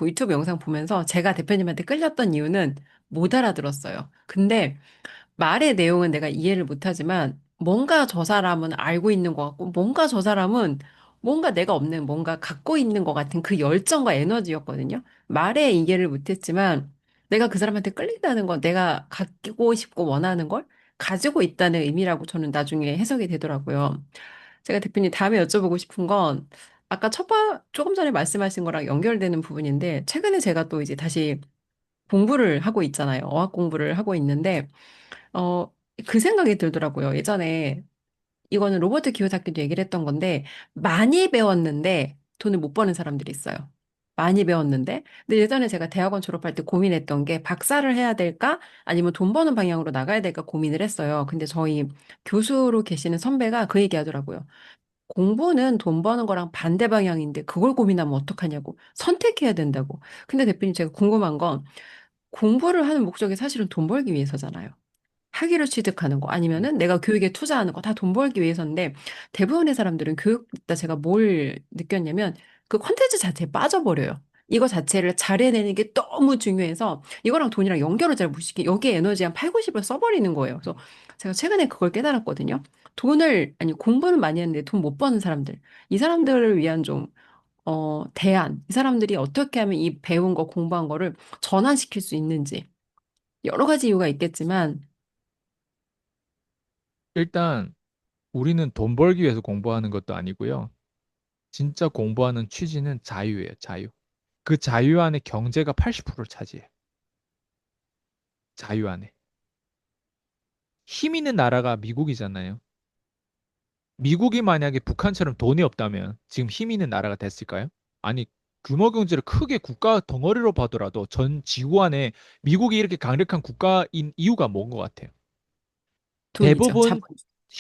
유튜브 영상 보면서 제가 대표님한테 끌렸던 이유는 못 알아들었어요. 근데 말의 내용은 내가 이해를 못하지만 뭔가 저 사람은 알고 있는 것 같고 뭔가 저 사람은 뭔가 내가 없는 뭔가 갖고 있는 것 같은 그 열정과 에너지였거든요. 말에 이해를 못했지만 내가 그 사람한테 끌린다는 건 내가 갖고 싶고 원하는 걸 가지고 있다는 의미라고 저는 나중에 해석이 되더라고요. 제가 대표님 다음에 여쭤보고 싶은 건 아까 조금 전에 말씀하신 거랑 연결되는 부분인데 최근에 제가 또 이제 다시 공부를 하고 있잖아요. 어학 공부를 하고 있는데 어, 그 생각이 들더라고요. 예전에 이거는 로버트 기요사키도 얘기를 했던 건데 많이 배웠는데 돈을 못 버는 사람들이 있어요. 많이 배웠는데 근데 예전에 제가 대학원 졸업할 때 고민했던 게 박사를 해야 될까 아니면 돈 버는 방향으로 나가야 될까 고민을 했어요. 근데 저희 교수로 계시는 선배가 그 얘기 하더라고요. 공부는 돈 버는 거랑 반대 방향인데 그걸 고민하면 어떡하냐고 선택해야 된다고. 근데 대표님 제가 궁금한 건 공부를 하는 목적이 사실은 돈 벌기 위해서잖아요. 학위를 취득하는 거 음. 아니면은 내가 교육에 투자하는 거 다 돈 벌기 위해서인데 대부분의 사람들은 교육 듣다 제가 뭘 느꼈냐면 그 컨텐츠 자체에 빠져버려요. 이거 자체를 잘 해내는 게 너무 중요해서 이거랑 돈이랑 연결을 잘 못 시키 여기에 에너지 한 8, 90을 써버리는 거예요. 그래서 제가 최근에 그걸 깨달았거든요. 아니 공부는 많이 했는데 돈 못 버는 사람들 이 사람들을 위한 좀 대안 이 사람들이 어떻게 하면 이 배운 거 공부한 거를 전환시킬 수 있는지 여러 가지 이유가 있겠지만 일단 우리는 돈 벌기 위해서 공부하는 것도 아니고요. 진짜 공부하는 취지는 자유예요, 자유. 그 자유 안에 경제가 80%를 차지해. 자유 안에. 힘 있는 나라가 미국이잖아요. 미국이 만약에 북한처럼 돈이 없다면 지금 힘 있는 나라가 됐을까요? 아니, 규모 경제를 크게 국가 덩어리로 봐더라도 전 지구 안에 미국이 이렇게 강력한 국가인 이유가 뭔 것 같아요? 돈이죠. 대부분 자본.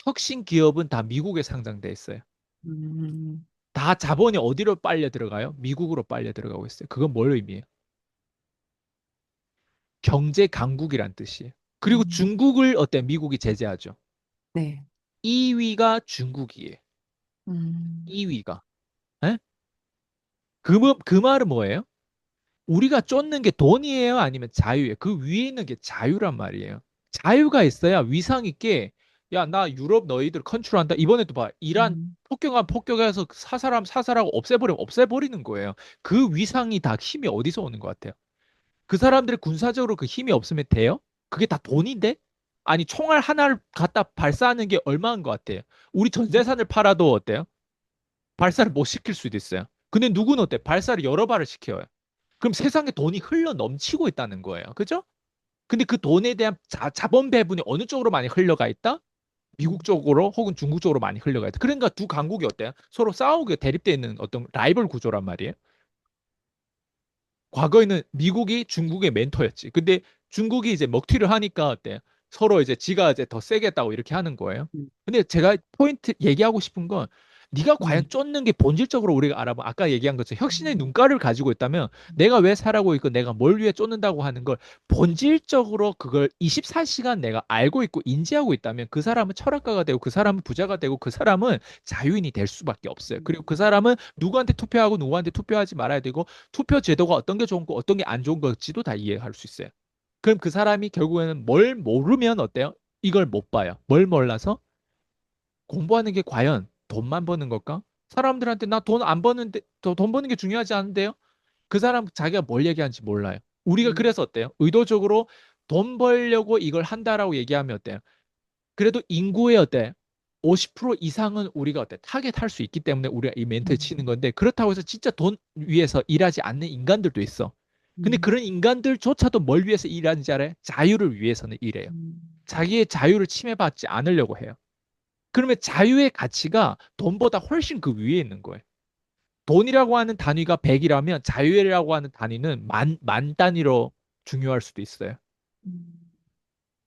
혁신 기업은 다 미국에 상장돼 있어요. 음, 다 자본이 어디로 빨려 들어가요? 미국으로 빨려 들어가고 있어요. 그건 뭘 의미해요? 경제 강국이란 뜻이에요. 그리고 음, 중국을 어때? 미국이 제재하죠. 네. 2위가 중국이에요. 음, 2위가. 그 말은 뭐예요? 우리가 쫓는 게 돈이에요? 아니면 자유예요? 그 위에 있는 게 자유란 말이에요. 자유가 있어야 위상 있게, 야, 나 유럽 너희들 컨트롤한다. 이번에도 봐. 이란 음, 폭격한 폭격해서 사살하면 사살하고 없애버리면 없애버리는 거예요. 그 위상이 다 힘이 어디서 오는 것 같아요? 그 사람들이 군사적으로 그 힘이 없으면 돼요? 그게 다 돈인데? 아니, 총알 하나를 갖다 발사하는 게 얼마인 것 같아요? 우리 전 재산을 팔아도 어때요? 발사를 못 시킬 수도 있어요. 근데 누구는 어때? 발사를 여러 발을 시켜요. 그럼 세상에 돈이 흘러 넘치고 있다는 거예요. 그죠? 근데 그 돈에 대한 자본 배분이 어느 쪽으로 많이 흘러가 있다? 미국 쪽으로 혹은 중국 쪽으로 많이 흘러가 있다. 그러니까 두 강국이 어때요? 서로 싸우게 대립되어 있는 어떤 라이벌 구조란 말이에요. 과거에는 미국이 중국의 멘토였지. 근데 중국이 이제 먹튀를 하니까 어때? 서로 이제 지가 이제 더 세겠다고 이렇게 하는 거예요. 음, 근데 제가 포인트 얘기하고 싶은 건 네가 과연 네. 쫓는 게 본질적으로 우리가 알아보면 아까 얘기한 것처럼 혁신의 음, 눈가를 가지고 있다면 내가 왜 살아고 있고 내가 뭘 위해 쫓는다고 하는 걸 본질적으로 그걸 24시간 내가 알고 있고 인지하고 있다면 그 사람은 철학가가 되고 그 사람은 부자가 되고 그 사람은 자유인이 될 수밖에 없어요. 그리고 그 사람은 누구한테 투표하고 누구한테 투표하지 말아야 되고 투표 제도가 어떤 게 좋은 거 어떤 게 안 좋은 걸지도 다 이해할 수 있어요. 그럼 그 사람이 결국에는 뭘 모르면 어때요? 이걸 못 봐요. 뭘 몰라서? 공부하는 게 과연 돈만 버는 걸까? 사람들한테 나 돈 안 버는데 돈 버는 게 중요하지 않은데요? 그 사람 자기가 뭘 얘기하는지 몰라요. 우리가 음, 그래서 어때요? 의도적으로 돈 벌려고 이걸 한다라고 얘기하면 어때요? 그래도 인구의 어때? 50% 이상은 우리가 어때? 타겟할 수 있기 때문에 우리가 이 멘트 음, 치는 건데 그렇다고 해서 진짜 돈 위해서 일하지 않는 인간들도 있어. 근데 음, 그런 인간들조차도 뭘 위해서 일하는지 알아요? 자유를 위해서는 일해요. 음, 자기의 자유를 침해받지 않으려고 해요. 그러면 자유의 가치가 돈보다 훨씬 그 위에 있는 거예요. 돈이라고 하는 단위가 100이라면 자유라고 하는 단위는 만 단위로 중요할 수도 있어요. 음,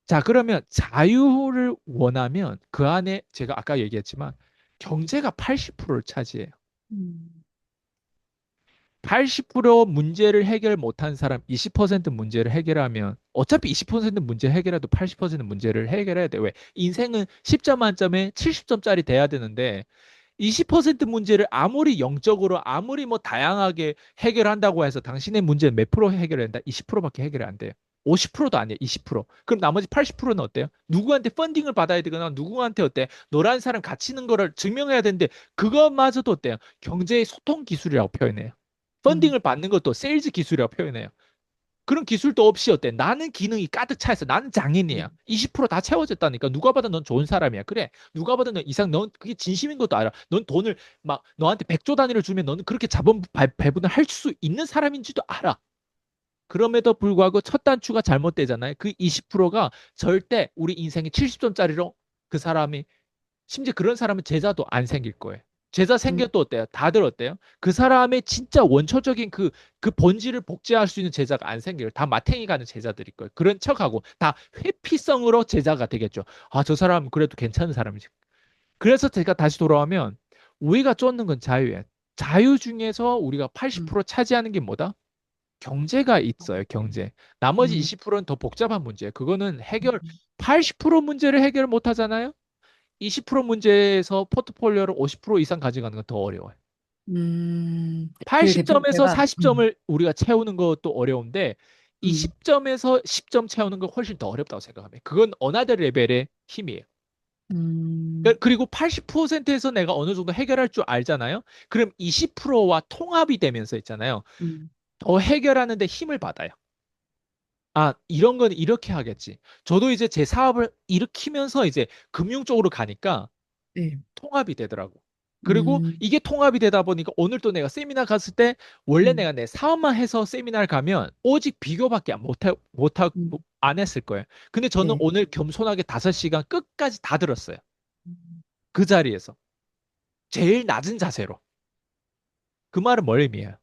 자, 그러면 자유를 원하면 그 안에 제가 아까 얘기했지만 경제가 80%를 차지해요. 음, 80% 문제를 해결 못한 사람 20% 문제를 해결하면 어차피 20% 문제 해결해도 80% 문제를 해결해야 돼. 왜? 인생은 10점 만점에 70점짜리 돼야 되는데 20% 문제를 아무리 영적으로 아무리 뭐 다양하게 해결한다고 해서 당신의 문제는 몇 프로 해결한다? 20%밖에 해결이 안 돼요. 50%도 아니에요. 20%. 그럼 나머지 80%는 어때요? 누구한테 펀딩을 받아야 되거나 누구한테 어때? 너라는 사람 가치 있는 거를 증명해야 되는데 그것마저도 어때요? 경제의 소통 기술이라고 표현해요. 음, 펀딩을 받는 것도 세일즈 기술이라고 표현해요. 그런 기술도 없이 어때? 나는 기능이 가득 차 있어. 나는 장인이야. 음, 20%다 채워졌다니까. 누가 봐도 넌 좋은 사람이야. 그래. 누가 봐도 넌 이상, 넌 그게 진심인 것도 알아. 넌 돈을 막 너한테 100조 단위를 주면 너는 그렇게 자본 배분을 할 수 있는 사람인지도 알아. 그럼에도 불구하고 첫 단추가 잘못되잖아요. 그 20%가 절대 우리 인생의 70점짜리로 그 사람이 심지어 그런 사람은 제자도 안 생길 거예요. 제자 음, 생겨도 어때요? 다들 어때요? 그 사람의 진짜 원초적인 그 본질을 복제할 수 있는 제자가 안 생겨요. 다 마탱이 가는 제자들일 거예요. 그런 척하고 다 회피성으로 제자가 되겠죠. 아, 저 사람 그래도 괜찮은 사람이지. 그래서 제가 다시 돌아오면 우리가 쫓는 건 자유예요. 자유 중에서 우리가 음, 80% 차지하는 게 뭐다? 경제가 있어요, 경제. 나머지 음, 20%는 더 복잡한 문제예요. 그거는 해결, 음, 80% 문제를 해결 못 하잖아요? 20% 문제에서 포트폴리오를 50% 이상 가져가는 건 더 어려워요. 그 대표님 80점에서 제가, 40점을 우리가 채우는 것도 어려운데 음, 20점에서 10점 채우는 건 훨씬 더 어렵다고 생각합니다. 그건 어나더 레벨의 힘이에요. 음, 그리고 80%에서 내가 어느 정도 해결할 줄 알잖아요. 그럼 20%와 통합이 되면서 있잖아요. 음, 더 해결하는데 힘을 받아요. 아, 이런 건 이렇게 하겠지. 저도 이제 제 사업을 일으키면서 이제 금융 쪽으로 가니까 네. 통합이 되더라고. 그리고 음, 이게 통합이 되다 보니까 오늘 또 내가 세미나 갔을 때 원래 음, 내가 내 사업만 해서 세미나를 가면 오직 비교밖에 음, 안 했을 거예요. 근데 저는 네. 오늘 겸손하게 5시간 끝까지 다 들었어요. 음, 그 자리에서. 제일 낮은 자세로. 그 말은 뭘 의미해요?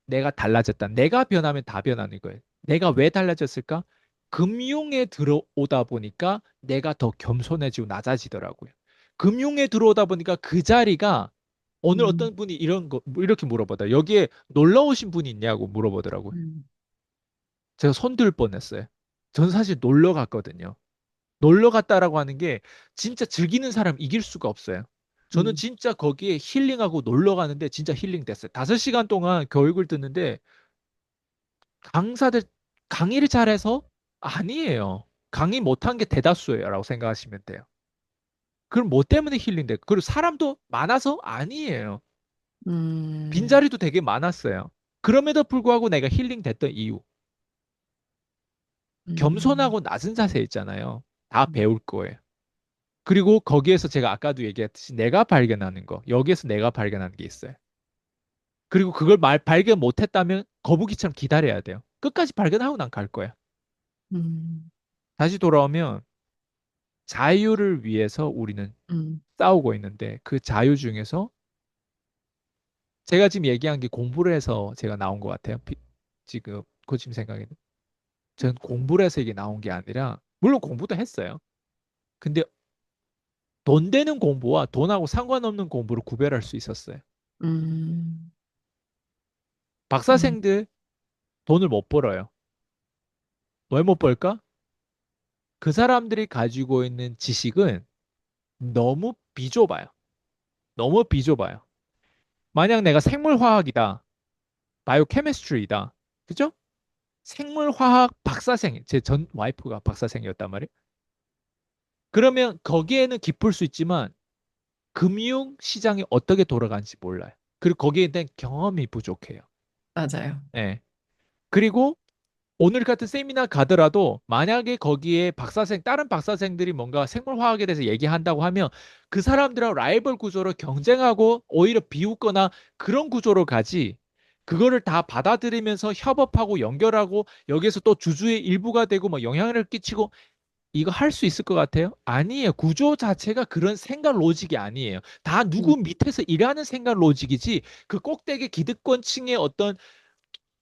내가 달라졌다. 내가 변하면 다 변하는 거예요. 내가 왜 달라졌을까? 금융에 들어오다 보니까 내가 더 겸손해지고 낮아지더라고요. 금융에 들어오다 보니까 그 자리가 오늘 음, 어떤 분이 이런 거 이렇게 물어보다. 여기에 놀러 오신 분이 있냐고 물어보더라고요. 음, 제가 손들 뻔했어요. 전 사실 놀러 갔거든요. 놀러 갔다라고 하는 게 진짜 즐기는 사람 이길 수가 없어요. 저는 음, 진짜 거기에 힐링하고 놀러 가는데 진짜 힐링 됐어요. 5시간 동안 교육을 듣는데 강사들 강의를 잘해서 아니에요. 강의 못한 게 대다수예요라고 생각하시면 돼요. 그럼 뭐 때문에 힐링돼? 그리고 사람도 많아서 아니에요. 음, 빈자리도 되게 많았어요. 그럼에도 불구하고 내가 힐링됐던 이유. 음, 겸손하고 낮은 자세 있잖아요. 다 음, 배울 거예요. 그리고 거기에서 제가 아까도 얘기했듯이 내가 발견하는 거, 여기에서 내가 발견하는 게 있어요. 그리고 그걸 발견 못했다면 거북이처럼 기다려야 돼요. 끝까지 발견하고 난 갈 거야. 음, 다시 돌아오면 자유를 위해서 우리는 음, 싸우고 있는데 그 자유 중에서 제가 지금 얘기한 게 공부를 해서 제가 나온 것 같아요. 지금 고침 생각에는. 전 공부를 해서 이게 나온 게 아니라 물론 공부도 했어요. 근데 돈 되는 공부와 돈하고 상관없는 공부를 구별할 수 있었어요. 음, 음, 박사생들 돈을 못 벌어요. 왜 못 벌까? 그 사람들이 가지고 있는 지식은 너무 비좁아요. 너무 비좁아요. 만약 내가 생물화학이다, 바이오케미스트리다, 그죠? 생물화학 박사생, 제 전 와이프가 박사생이었단 말이에요. 그러면 거기에는 깊을 수 있지만 금융 시장이 어떻게 돌아가는지 몰라요. 그리고 거기에 대한 경험이 부족해요. 맞아요. 예. 그리고 오늘 같은 세미나 가더라도 만약에 거기에 다른 박사생들이 뭔가 생물화학에 대해서 얘기한다고 하면 그 사람들하고 라이벌 구조로 경쟁하고 오히려 비웃거나 그런 구조로 가지. 그거를 다 받아들이면서 협업하고 연결하고 여기에서 또 주주의 일부가 되고 뭐 영향을 끼치고 이거 할 수 있을 것 같아요? 아니에요. 구조 자체가 그런 생각 로직이 아니에요. 다 음, 누구 밑에서 일하는 생각 로직이지 그 꼭대기 기득권층의 어떤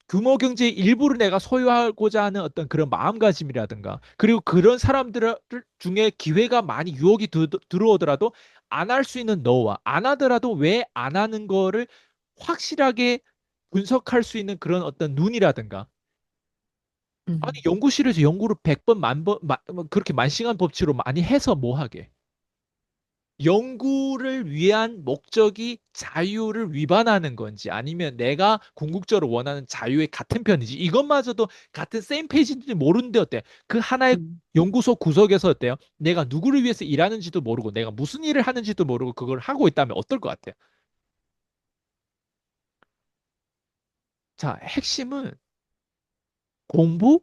규모 경제의 일부를 내가 소유하고자 하는 어떤 그런 마음가짐이라든가 그리고 그런 사람들 중에 기회가 많이 유혹이 들어오더라도 안 할 수 있는 너와 안 하더라도 왜 안 하는 거를 확실하게 분석할 수 있는 그런 어떤 눈이라든가 아니 음, 연구실에서 연구를 100번 만번 그렇게 만시간 법칙으로 많이 해서 뭐 하게 연구를 위한 목적이 자유를 위반하는 건지 아니면 내가 궁극적으로 원하는 자유의 같은 편인지 이것마저도 같은 세임 페이지인지 모르는데 어때? 그 하나의 음, 연구소 구석에서 어때요? 내가 누구를 위해서 일하는지도 모르고 내가 무슨 일을 하는지도 모르고 그걸 하고 있다면 어떨 것 같아요? 자, 핵심은 공부,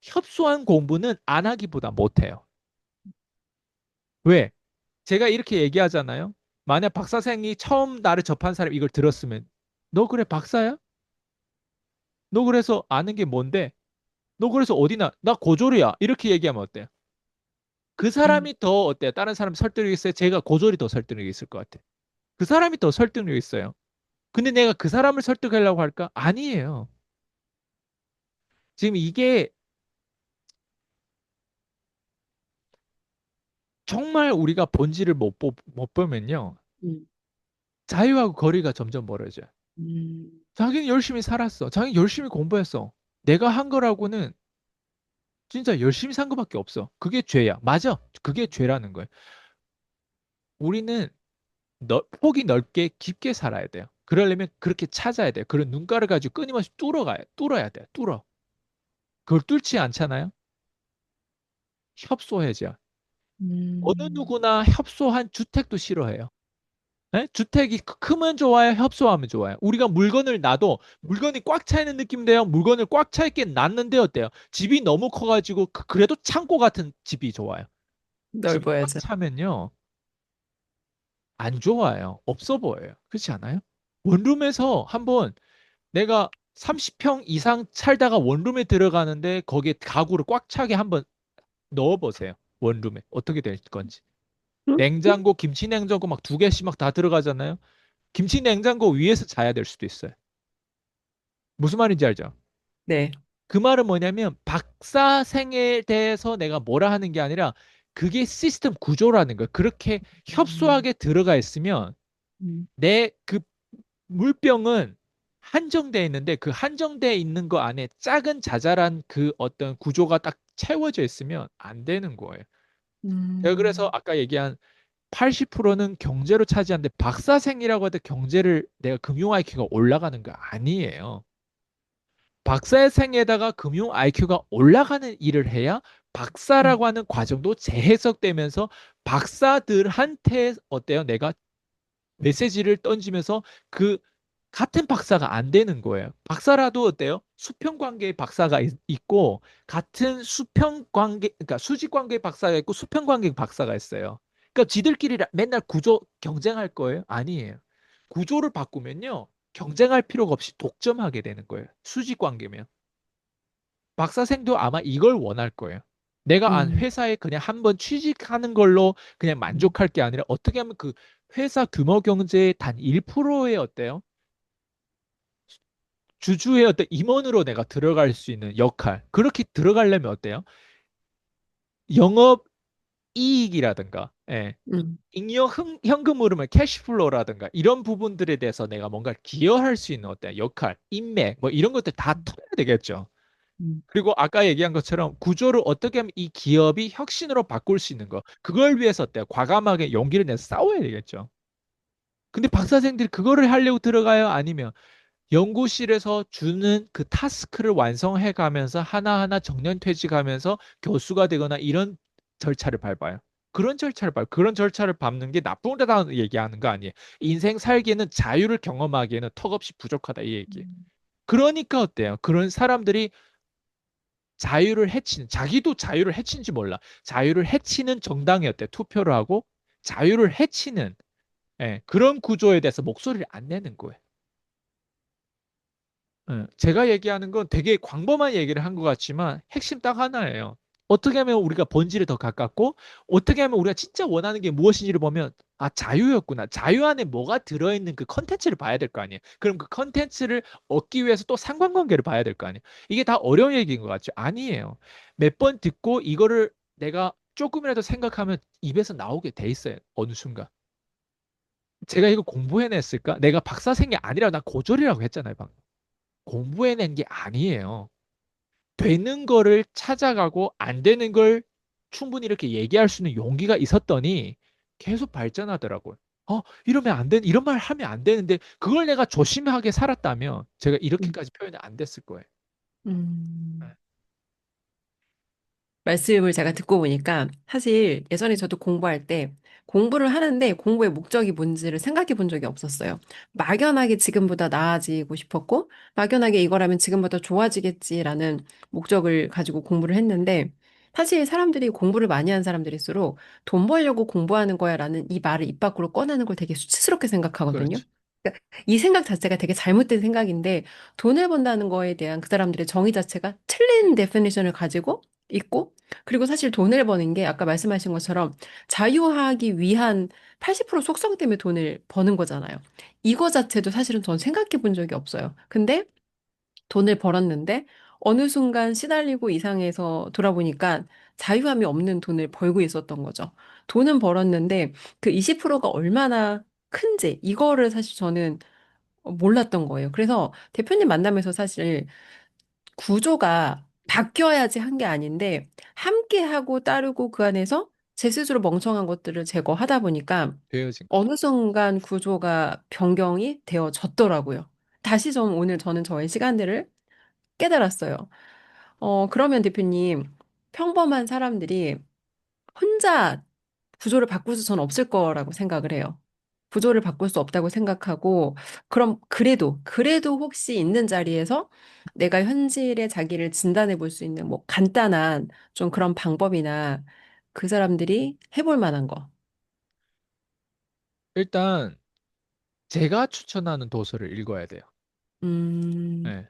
협소한 공부는 안 하기보다 못해요. 왜? 제가 이렇게 얘기하잖아요. 만약 박사생이 처음 나를 접한 사람이 이걸 들었으면 너 그래 박사야? 너 그래서 아는 게 뭔데? 너 그래서 어디나? 나 고졸이야. 이렇게 얘기하면 어때요? 그 음, 사람이 더 어때요? 다른 사람 설득력 있어요? 제가 고졸이 더 설득력이 있을 것 같아요. 그 사람이 더 설득력 있어요. 근데 내가 그 사람을 설득하려고 할까? 아니에요. 지금 이게 정말 우리가 본질을 못 보면요. 음, 자유하고 거리가 점점 멀어져요. 음, 자기는 열심히 살았어. 자기는 열심히 공부했어. 내가 한 거라고는 진짜 열심히 산 거밖에 없어. 그게 죄야. 맞아. 그게 죄라는 거예요. 우리는 폭이 넓게 깊게 살아야 돼요. 그러려면 그렇게 찾아야 돼요. 그런 눈가를 가지고 끊임없이 뚫어야 돼요. 뚫어. 그걸 뚫지 않잖아요. 협소해져. 어느 음, 누구나 협소한 주택도 싫어해요. 예? 주택이 크면 좋아요, 협소하면 좋아요. 우리가 물건을 놔도 물건이 꽉 차 있는 느낌인데요. 물건을 꽉 차 있게 놨는데 어때요? 집이 너무 커가지고 그래도 창고 같은 집이 좋아요. 집이 꽉 넓어야죠. 차면요. 안 좋아요. 없어 보여요. 그렇지 않아요? 원룸에서 한번 내가 30평 이상 살다가 원룸에 들어가는데 거기에 가구를 꽉 차게 한번 넣어보세요. 원룸에. 어떻게 될 건지. 응? 냉장고, 김치 냉장고 막 두 개씩 막 다 들어가잖아요. 김치 냉장고 위에서 자야 될 수도 있어요. 무슨 말인지 알죠? 네. 그 말은 뭐냐면 박사생에 대해서 내가 뭐라 하는 게 아니라 그게 시스템 구조라는 거예요. 그렇게 음, 협소하게 들어가 있으면 음, 내 그 물병은 한정돼 있는데 그 한정돼 있는 거 안에 작은 자잘한 그 어떤 구조가 딱 채워져 있으면 안 되는 거예요. 제가 그래서 음, 아까 얘기한 80%는 경제로 차지하는데 박사생이라고 해도 경제를 내가 금융 IQ가 올라가는 거 아니에요. 박사생에다가 금융 IQ가 올라가는 일을 해야 음, 박사라고 하는 과정도 재해석되면서 박사들한테 어때요? 내가 메시지를 던지면서 그 같은 박사가 안 되는 거예요. 박사라도 어때요? 수평 관계의 박사가 있고 같은 수평 관계, 그러니까 수직 관계의 박사가 있고 수평 관계의 박사가 있어요. 그러니까 지들끼리 맨날 구조 경쟁할 거예요? 아니에요. 구조를 바꾸면요. 경쟁할 필요가 없이 독점하게 되는 거예요. 수직 관계면. 박사생도 아마 이걸 원할 거예요. 내가 안 음, 회사에 그냥 한번 취직하는 걸로 그냥 음, 만족할 게 아니라 어떻게 하면 그 회사 규모 경제의 단 1%의 어때요? 주주의 어떤 임원으로 내가 들어갈 수 있는 역할. 그렇게 들어가려면 어때요? 영업 이익이라든가, 예. 음, 잉여 현금 흐름의 캐시플로우라든가 이런 부분들에 대해서 내가 뭔가 기여할 수 있는 어때요? 역할, 인맥, 뭐 이런 것들 다 터야 되겠죠. 음, 그리고 아까 얘기한 것처럼 구조를 어떻게 하면 이 기업이 혁신으로 바꿀 수 있는 거. 그걸 위해서 어때요? 과감하게 용기를 내서 싸워야 되겠죠. 근데 박사생들이 그거를 하려고 들어가요? 아니면 연구실에서 주는 그 타스크를 완성해 가면서 하나하나 정년퇴직하면서 교수가 되거나 이런 절차를 밟아요. 그런 절차를 밟는 게 나쁘다는 얘기하는 거 아니에요. 인생 살기에는 자유를 경험하기에는 턱없이 부족하다 이 얘기. 음, 그러니까 어때요? 그런 사람들이 자유를 해치는 자기도 자유를 해치는지 몰라. 자유를 해치는 정당이 어때? 투표를 하고 자유를 해치는 그런 구조에 대해서 목소리를 안 내는 거예요. 제가 얘기하는 건 되게 광범한 얘기를 한 것 같지만 핵심 딱 하나예요. 어떻게 하면 우리가 본질에 더 가깝고 어떻게 하면 우리가 진짜 원하는 게 무엇인지를 보면 아, 자유였구나. 자유 안에 뭐가 들어있는 그 컨텐츠를 봐야 될 거 아니에요. 그럼 그 컨텐츠를 얻기 위해서 또 상관관계를 봐야 될 거 아니에요. 이게 다 어려운 얘기인 것 같죠? 아니에요. 몇 번 듣고 이거를 내가 조금이라도 생각하면 입에서 나오게 돼 있어요. 어느 순간. 제가 이거 공부해냈을까? 내가 박사생이 아니라 나 고졸이라고 했잖아요, 방금. 공부해낸 게 아니에요. 되는 거를 찾아가고 안 되는 걸 충분히 이렇게 얘기할 수 있는 용기가 있었더니 계속 발전하더라고요. 이러면 안 돼, 이런 말 하면 안 되는데 그걸 내가 조심하게 살았다면 제가 음, 이렇게까지 표현이 안 됐을 거예요. 음. 말씀을 제가 듣고 보니까 사실 예전에 저도 공부할 때 공부를 하는데 공부의 목적이 뭔지를 생각해 본 적이 없었어요. 막연하게 지금보다 나아지고 싶었고 막연하게 이거라면 지금보다 좋아지겠지라는 목적을 가지고 공부를 했는데 사실 사람들이 공부를 많이 한 사람들일수록 돈 벌려고 공부하는 거야라는 이 말을 입 밖으로 꺼내는 걸 되게 수치스럽게 생각하거든요. 그렇죠. 그러니까 이 생각 자체가 되게 잘못된 생각인데 돈을 번다는 거에 대한 그 사람들의 정의 자체가 틀린 데피니션을 가지고 있고 그리고 사실 돈을 버는 게 아까 말씀하신 것처럼 자유하기 위한 80% 속성 때문에 돈을 버는 거잖아요. 이거 자체도 사실은 전 생각해 본 적이 없어요. 근데 돈을 벌었는데 어느 순간 시달리고 이상해서 돌아보니까 자유함이 없는 돈을 벌고 있었던 거죠. 돈은 벌었는데 그 20%가 얼마나 큰지 이거를 사실 저는 몰랐던 거예요. 그래서 대표님 만나면서 사실 구조가 바뀌어야지 한 게 아닌데 함께 하고 따르고 그 안에서 제 스스로 멍청한 것들을 제거하다 보니까 되어진 거죠. 어느 순간 구조가 변경이 되어졌더라고요. 다시 좀 오늘 저는 저의 시간들을 깨달았어요. 그러면 대표님, 평범한 사람들이 혼자 구조를 바꿀 수는 없을 거라고 생각을 해요. 구조를 바꿀 수 없다고 생각하고, 그럼 그래도 혹시 있는 자리에서 내가 현실의 자기를 진단해 볼 수 있는 뭐 간단한 좀 그런 방법이나 그 사람들이 해볼 만한 거. 일단 제가 추천하는 도서를 읽어야 돼요. 음, 네.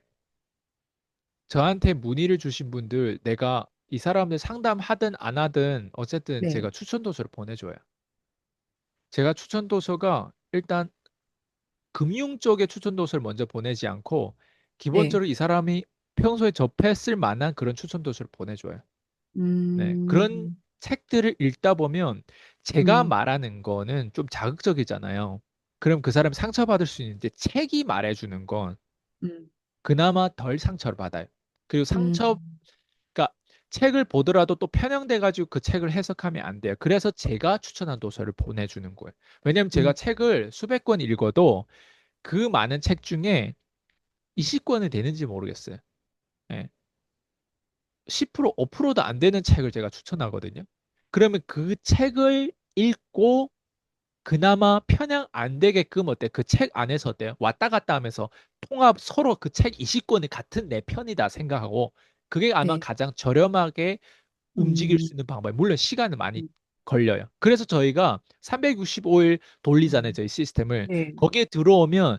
저한테 문의를 주신 분들 내가 이 사람들 상담하든 안 하든 어쨌든 네, 제가 추천 도서를 보내줘요. 제가 추천 도서가 일단 금융 쪽의 추천 도서를 먼저 보내지 않고 네, 기본적으로 이 사람이 평소에 접했을 만한 그런 추천 도서를 보내줘요. 네. 그런 음, 책들을 읽다 보면 제가 음, 말하는 거는 좀 자극적이잖아요. 그럼 그 사람이 상처받을 수 있는데 책이 말해주는 건 음, 그나마 덜 상처를 받아요. 그리고 상처, 음, 그러니까 책을 보더라도 또 편향돼가지고 그 책을 해석하면 안 돼요. 그래서 제가 추천한 도서를 보내주는 거예요. 왜냐면 제가 음, 책을 수백 권 읽어도 그 많은 책 중에 20권이 되는지 모르겠어요. 예. 10%, 5%도 안 되는 책을 제가 추천하거든요. 그러면 그 책을 읽고 그나마 편향 안 되게끔 어때? 그 책 안에서 어때요? 왔다 갔다 하면서 통합 서로 그 책 20권이 같은 내 편이다 생각하고 그게 아마 네, 가장 저렴하게 움직일 음, 수 있는 방법. 물론 시간은 많이 음, 걸려요. 그래서 저희가 365일 돌리잖아요, 저희 시스템을. 네, 거기에 들어오면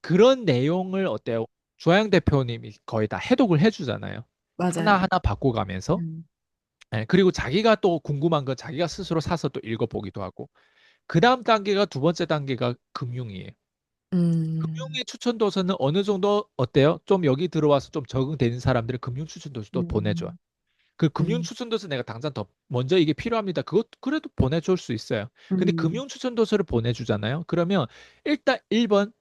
그런 내용을 어때요? 조양 대표님이 거의 다 해독을 해주잖아요. 맞아요. 하나하나 바꿔가면서. 음, 예, 그리고 자기가 또 궁금한 거 자기가 스스로 사서 또 읽어보기도 하고. 그 다음 단계가 두 번째 단계가 금융이에요. 음, 금융의 추천 도서는 어느 정도 어때요? 좀 여기 들어와서 좀 적응되는 사람들은 금융 추천 도서도 보내줘요. 음, 그 금융 음, 추천 도서 내가 당장 더 먼저 이게 필요합니다. 그것 그래도 보내줄 수 있어요. 근데 음, 금융 추천 도서를 보내주잖아요. 그러면 일단 1번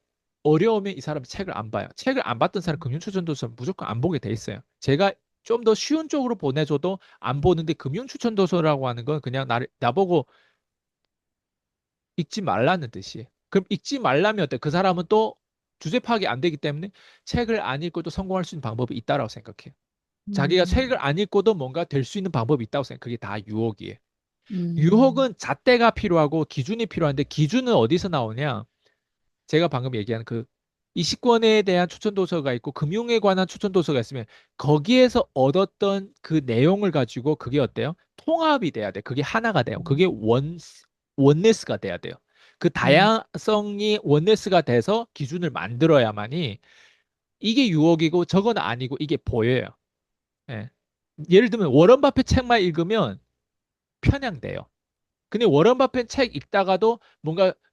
어려우면 이 사람이 책을 안 봐요. 책을 안 봤던 사람 금융 추천 도서는 무조건 안 보게 돼 있어요. 제가 좀 더 쉬운 쪽으로 보내줘도 안 보는데 금융 추천 도서라고 하는 건 그냥 나보고 읽지 말라는 뜻이에요. 그럼 읽지 말라면 어때? 그 사람은 또 주제 파악이 안 되기 때문에 책을 안 읽고 도 성공할 수 있는 방법이 있다라고 생각해요. 자기가 음, 책을 안 읽고도 뭔가 될 수 있는 방법이 있다고 생각해요. 그게 다 유혹이에요. 음, 유혹은 잣대가 필요하고 기준이 필요한데 기준은 어디서 나오냐? 제가 방금 얘기한 그 이식권에 대한 추천 도서가 있고 금융에 관한 추천 도서가 있으면 거기에서 얻었던 그 내용을 가지고 그게 어때요? 통합이 돼야 돼. 그게 하나가 돼요. 그게 원네스가 돼야 돼요. 그 음, 다양성이 원네스가 돼서 기준을 만들어야만이 이게 유혹이고 저건 아니고 이게 보여요. 예. 예를 들면 워런 바핏 책만 읽으면 편향돼요. 근데 워런 버핏 책 읽다가도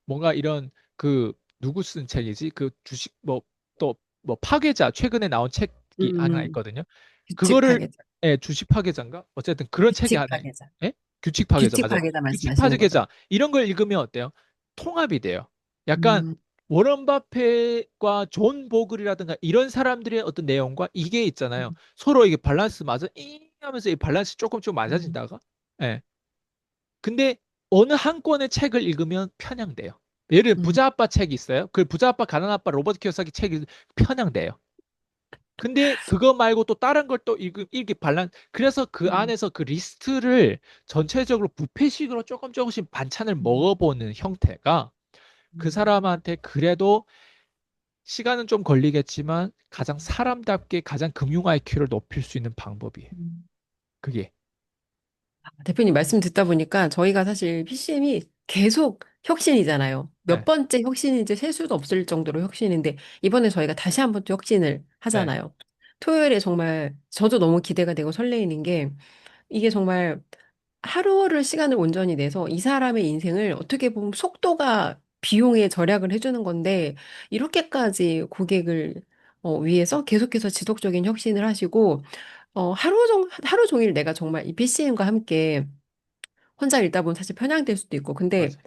뭔가 이런 그 누구 쓴 책이지? 그 주식 뭐 또 뭐 파괴자 최근에 나온 책이 하나 음, 있거든요. 규칙 그거를 파괴자, 예, 주식 파괴자인가? 어쨌든 그런 책이 규칙 하나 파괴자, 예? 규칙 파괴자 규칙 맞아요. 파괴자 규칙 말씀하시는 거죠? 파괴자 이런 걸 읽으면 어때요? 통합이 돼요. 약간 음, 워런 버핏과 존 보글이라든가 이런 사람들의 어떤 내용과 이게 있잖아요. 음, 서로 이게 밸런스 맞아? 이 하면서 이 밸런스 조금 음, 맞아진다가 예. 근데 어느 한 권의 책을 읽으면 편향돼요. 예를 들어 음, 부자 아빠 책이 있어요. 그 부자 아빠 가난 아빠 로버트 키오사키 책이 편향돼요. 근데 그거 말고 또 다른 걸 또 읽기 반란. 그래서 그 음, 안에서 그 리스트를 전체적으로 뷔페식으로 조금 조금씩 반찬을 음, 먹어보는 형태가 그 음, 사람한테 그래도 시간은 좀 걸리겠지만 가장 사람답게 가장 금융 IQ를 높일 수 있는 방법이에요. 음. 그게. 대표님 말씀 듣다 보니까 저희가 사실 PCM이 계속 혁신이잖아요. 몇 네, 번째 혁신인지 셀 수도 없을 정도로 혁신인데 이번에 저희가 다시 한번 또 혁신을 네, 하잖아요. 토요일에 정말 저도 너무 기대가 되고 설레이는 게 이게 정말 하루를 시간을 온전히 내서 이 사람의 인생을 어떻게 보면 속도가 비용에 절약을 해주는 건데 이렇게까지 고객을 위해서 계속해서 지속적인 혁신을 하시고 하루 종일 내가 정말 이 PCM과 함께 혼자 읽다 보면 사실 편향될 수도 있고 근데 맞아요.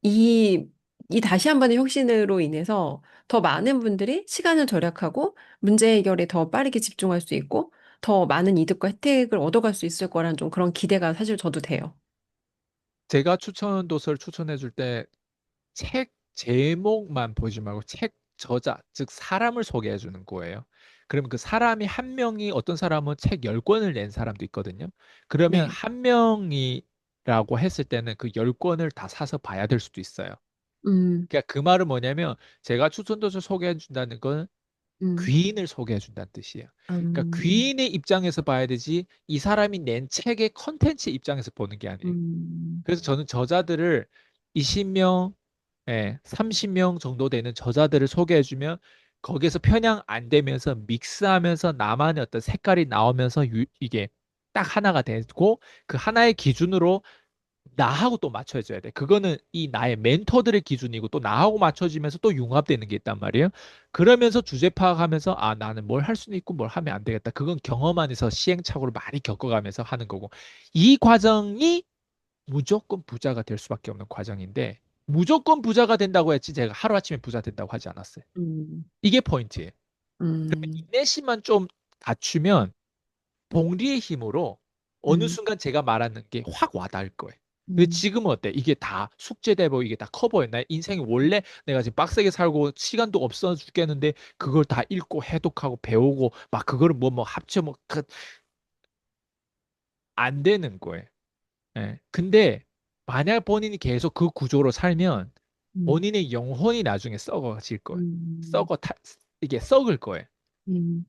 이, 이 다시 한 번의 혁신으로 인해서 더 많은 분들이 시간을 절약하고 문제 해결에 더 빠르게 집중할 수 있고 더 많은 이득과 혜택을 얻어갈 수 있을 거란 좀 그런 기대가 사실 저도 돼요. 제가 추천 도서를 추천해 줄때 책 제목만 보지 말고 책 저자, 즉 사람을 소개해 주는 거예요. 그러면 그 사람이 한 명이 어떤 사람은 책 10권을 낸 사람도 있거든요. 그러면 네. 한 명이라고 했을 때는 그 10권을 다 사서 봐야 될 수도 있어요. 음, 그러니까 그 말은 뭐냐면 제가 추천도서 소개해 준다는 건 음, 귀인을 소개해 준다는 뜻이에요. 그러니까 음, 귀인의 입장에서 봐야 되지 이 사람이 낸 책의 컨텐츠 입장에서 보는 게 아니에요. 음, 그래서 저는 저자들을 20명 예, 30명 정도 되는 저자들을 소개해주면 거기에서 편향 안 되면서 믹스하면서 나만의 어떤 색깔이 나오면서 이게 딱 하나가 되고 그 하나의 기준으로 나하고 또 맞춰줘야 돼. 그거는 이 나의 멘토들의 기준이고 또 나하고 맞춰지면서 또 융합되는 게 있단 말이에요. 그러면서 주제 파악하면서 아, 나는 뭘 할 수는 있고 뭘 하면 안 되겠다. 그건 경험 안에서 시행착오를 많이 겪어가면서 하는 거고. 이 과정이 무조건 부자가 될 수밖에 없는 과정인데 무조건 부자가 된다고 했지 제가 하루아침에 부자 된다고 하지 않았어요. 음, 이게 포인트예요. 그러면 음, 인내심만 좀 갖추면 봉리의 힘으로 어느 음, 순간 제가 말하는 게 확 와닿을 거예요. 근데 음, 지금은 어때? 이게 다 숙제되고 이게 다 커버해. 나 인생이 원래 내가 지금 빡세게 살고 시간도 없어 죽겠는데 그걸 다 읽고 해독하고 배우고 막 그거를 뭐 합쳐 안 되는 거예요. 예. 근데 만약 본인이 계속 그 구조로 살면 음, 본인의 영혼이 나중에 썩어질 거예요. 음, 썩어 타, 이게 썩을 거예요. 음,